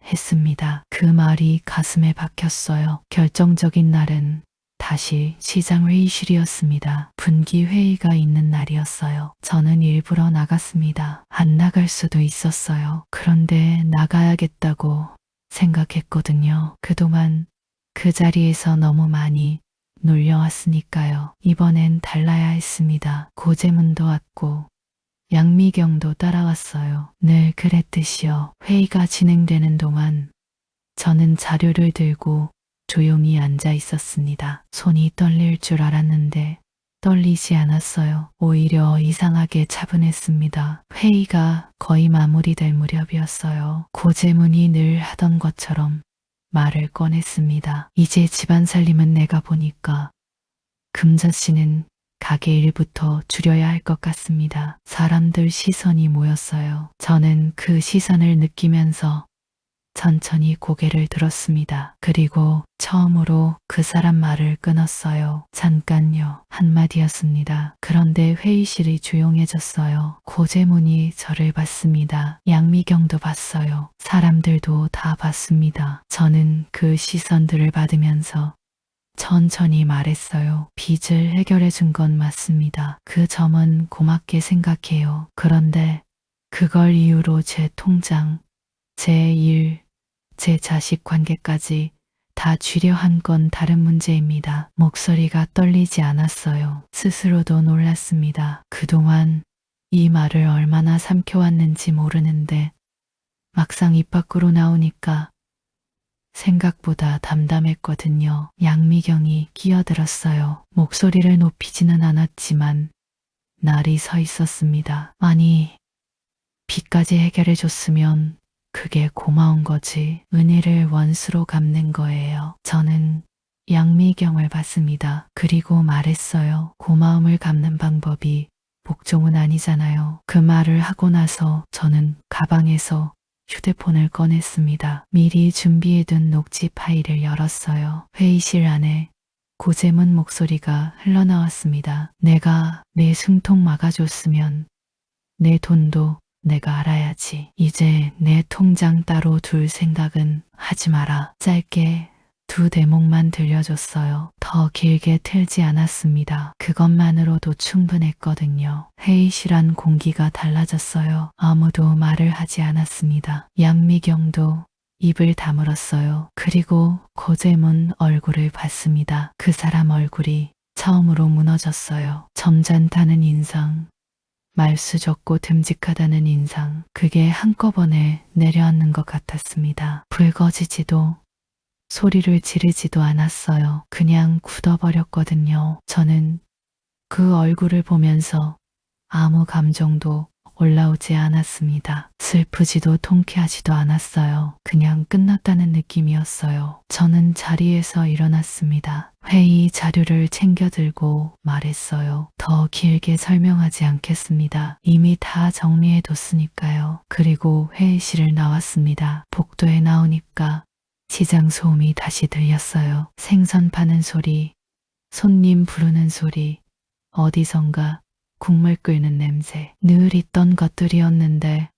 했습니다. 그 말이 가슴에 박혔어요. 결정적인 날은 다시 시장 회의실이었습니다. 분기 회의가 있는 날이었어요. 저는 일부러 나갔습니다. 안 나갈 수도 있었어요. 그런데 나가야겠다고 생각했거든요. 그동안 그 자리에서 너무 많이 놀려왔으니까요. 이번엔 달라야 했습니다. 고재문도 왔고 양미경도 따라왔어요. 늘 그랬듯이요. 회의가 진행되는 동안 저는 자료를 들고 조용히 앉아 있었습니다. 손이 떨릴 줄 알았는데 떨리지 않았어요. 오히려 이상하게 차분했습니다. 회의가 거의 마무리될 무렵이었어요. 고재문이 늘 하던 것처럼 말을 꺼냈습니다. 이제 집안 살림은 내가 보니까 금자 씨는 가게 일부터 줄여야 할 것 같습니다. 사람들 시선이 모였어요. 저는 그 시선을 느끼면서 천천히 고개를 들었습니다. 그리고 처음으로 그 사람 말을 끊었어요. 잠깐요. 한마디였습니다. 그런데 회의실이 조용해졌어요. 고재문이 저를 봤습니다. 양미경도 봤어요. 사람들도 다 봤습니다. 저는 그 시선들을 받으면서 천천히 말했어요. 빚을 해결해 준 건 맞습니다. 그 점은 고맙게 생각해요. 그런데 그걸 이유로 제 통장, 제 일, 제 자식 관계까지 다 쥐려 한 건 다른 문제입니다. 목소리가 떨리지 않았어요. 스스로도 놀랐습니다. 그동안 이 말을 얼마나 삼켜왔는지 모르는데 막상 입 밖으로 나오니까 생각보다 담담했거든요. 양미경이 끼어들었어요. 목소리를 높이지는 않았지만 날이 서 있었습니다. 아니, 빚까지 해결해 줬으면 그게 고마운 거지. 은혜를 원수로 갚는 거예요. 저는 양미경을 봤습니다. 그리고 말했어요. 고마움을 갚는 방법이 복종은 아니잖아요. 그 말을 하고 나서 저는 가방에서 휴대폰을 꺼냈습니다. 미리 준비해둔 녹취 파일을 열었어요. 회의실 안에 고재문 목소리가 흘러나왔습니다. 내가 내 숨통 막아줬으면 내 돈도 내가 알아야지. 이제 내 통장 따로 둘 생각은 하지 마라. 짧게 2대목만 들려줬어요. 더 길게 틀지 않았습니다. 그것만으로도 충분했거든요. 회의실 안 공기가 달라졌어요. 아무도 말을 하지 않았습니다. 양미경도 입을 다물었어요. 그리고 고재문 얼굴을 봤습니다. 그 사람 얼굴이 처음으로 무너졌어요. 점잖다는 인상, 말수 적고 듬직하다는 인상, 그게 한꺼번에 내려앉는 것 같았습니다. 붉어지지도 소리를 지르지도 않았어요. 그냥 굳어버렸거든요. 저는 그 얼굴을 보면서 아무 감정도 올라오지 않았습니다. 슬프지도 통쾌하지도 않았어요. 그냥 끝났다는 느낌이었어요. 저는 자리에서 일어났습니다. 회의 자료를 챙겨 들고 말했어요. 더 길게 설명하지 않겠습니다. 이미 다 정리해 뒀으니까요. 그리고 회의실을 나왔습니다. 복도에 나오니까 시장 소음이 다시 들렸어요. 생선 파는 소리, 손님 부르는 소리, 어디선가 국물 끓는 냄새. 늘 있던 것들이었는데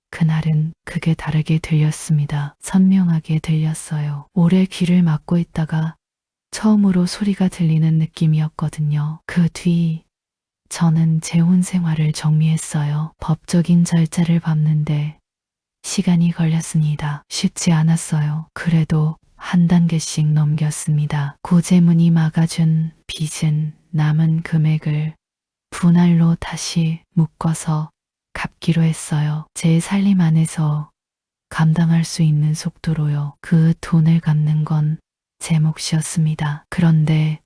그날은 그게 다르게 들렸습니다. 선명하게 들렸어요. 오래 귀를 막고 있다가 처음으로 소리가 들리는 느낌이었거든요. 그 뒤 저는 재혼 생활을 정리했어요. 법적인 절차를 밟는데 시간이 걸렸습니다. 쉽지 않았어요. 그래도 한 단계씩 넘겼습니다. 고재문이 막아준 빚은 남은 금액을 분할로 다시 묶어서 갚기로 했어요. 제 살림 안에서 감당할 수 있는 속도로요. 그 돈을 갚는 건 제 몫이었습니다. 그런데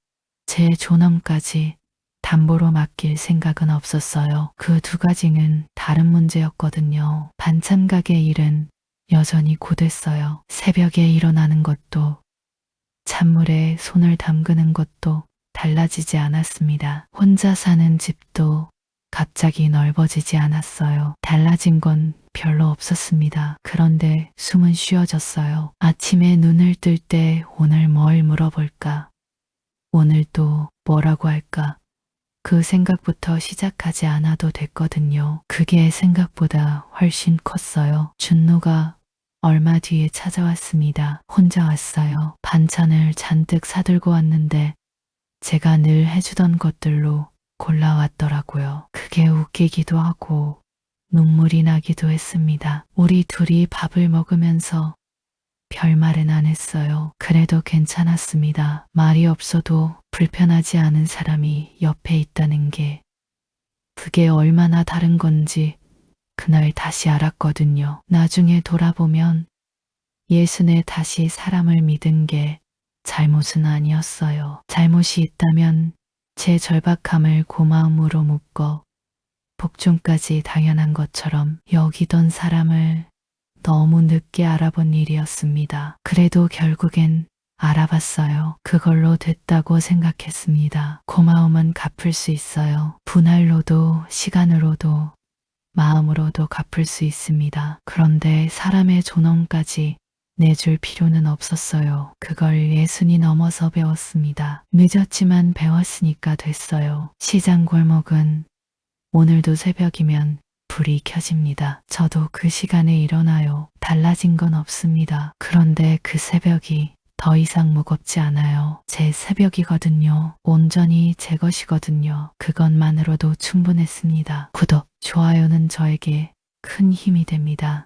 제 존엄까지 담보로 맡길 생각은 없었어요. 그 두 가지는 다른 문제였거든요. 반찬 가게 일은 여전히 고됐어요. 새벽에 일어나는 것도 찬물에 손을 담그는 것도 달라지지 않았습니다. 혼자 사는 집도 갑자기 넓어지지 않았어요. 달라진 건 별로 없었습니다. 그런데 숨은 쉬어졌어요. 아침에 눈을 뜰 때 오늘 뭘 물어볼까? 오늘 또 뭐라고 할까? 그 생각부터 시작하지 않아도 됐거든요. 그게 생각보다 훨씬 컸어요. 준노가 얼마 뒤에 찾아왔습니다. 혼자 왔어요. 반찬을 잔뜩 사들고 왔는데 제가 늘 해주던 것들로 골라왔더라고요. 그게 웃기기도 하고 눈물이 나기도 했습니다. 우리 둘이 밥을 먹으면서 별말은 안 했어요. 그래도 괜찮았습니다. 말이 없어도 불편하지 않은 사람이 옆에 있다는 게 그게 얼마나 다른 건지 그날 다시 알았거든요. 나중에 돌아보면 예순에 다시 사람을 믿은 게 잘못은 아니었어요. 잘못이 있다면 제 절박함을 고마움으로 묶어 복종까지 당연한 것처럼 여기던 사람을 너무 늦게 알아본 일이었습니다. 그래도 결국엔 알아봤어요. 그걸로 됐다고 생각했습니다. 고마움은 갚을 수 있어요. 분할로도 시간으로도 마음으로도 갚을 수 있습니다. 그런데 사람의 존엄까지 내줄 필요는 없었어요. 그걸 예순이 넘어서 배웠습니다. 늦었지만 배웠으니까 됐어요. 시장 골목은 오늘도 새벽이면 불이 켜집니다. 저도 그 시간에 일어나요. 달라진 건 없습니다. 그런데 그 새벽이 더 이상 무겁지 않아요. 제 새벽이거든요. 온전히 제 것이거든요. 그것만으로도 충분했습니다. 구독, 좋아요는 저에게 큰 힘이 됩니다.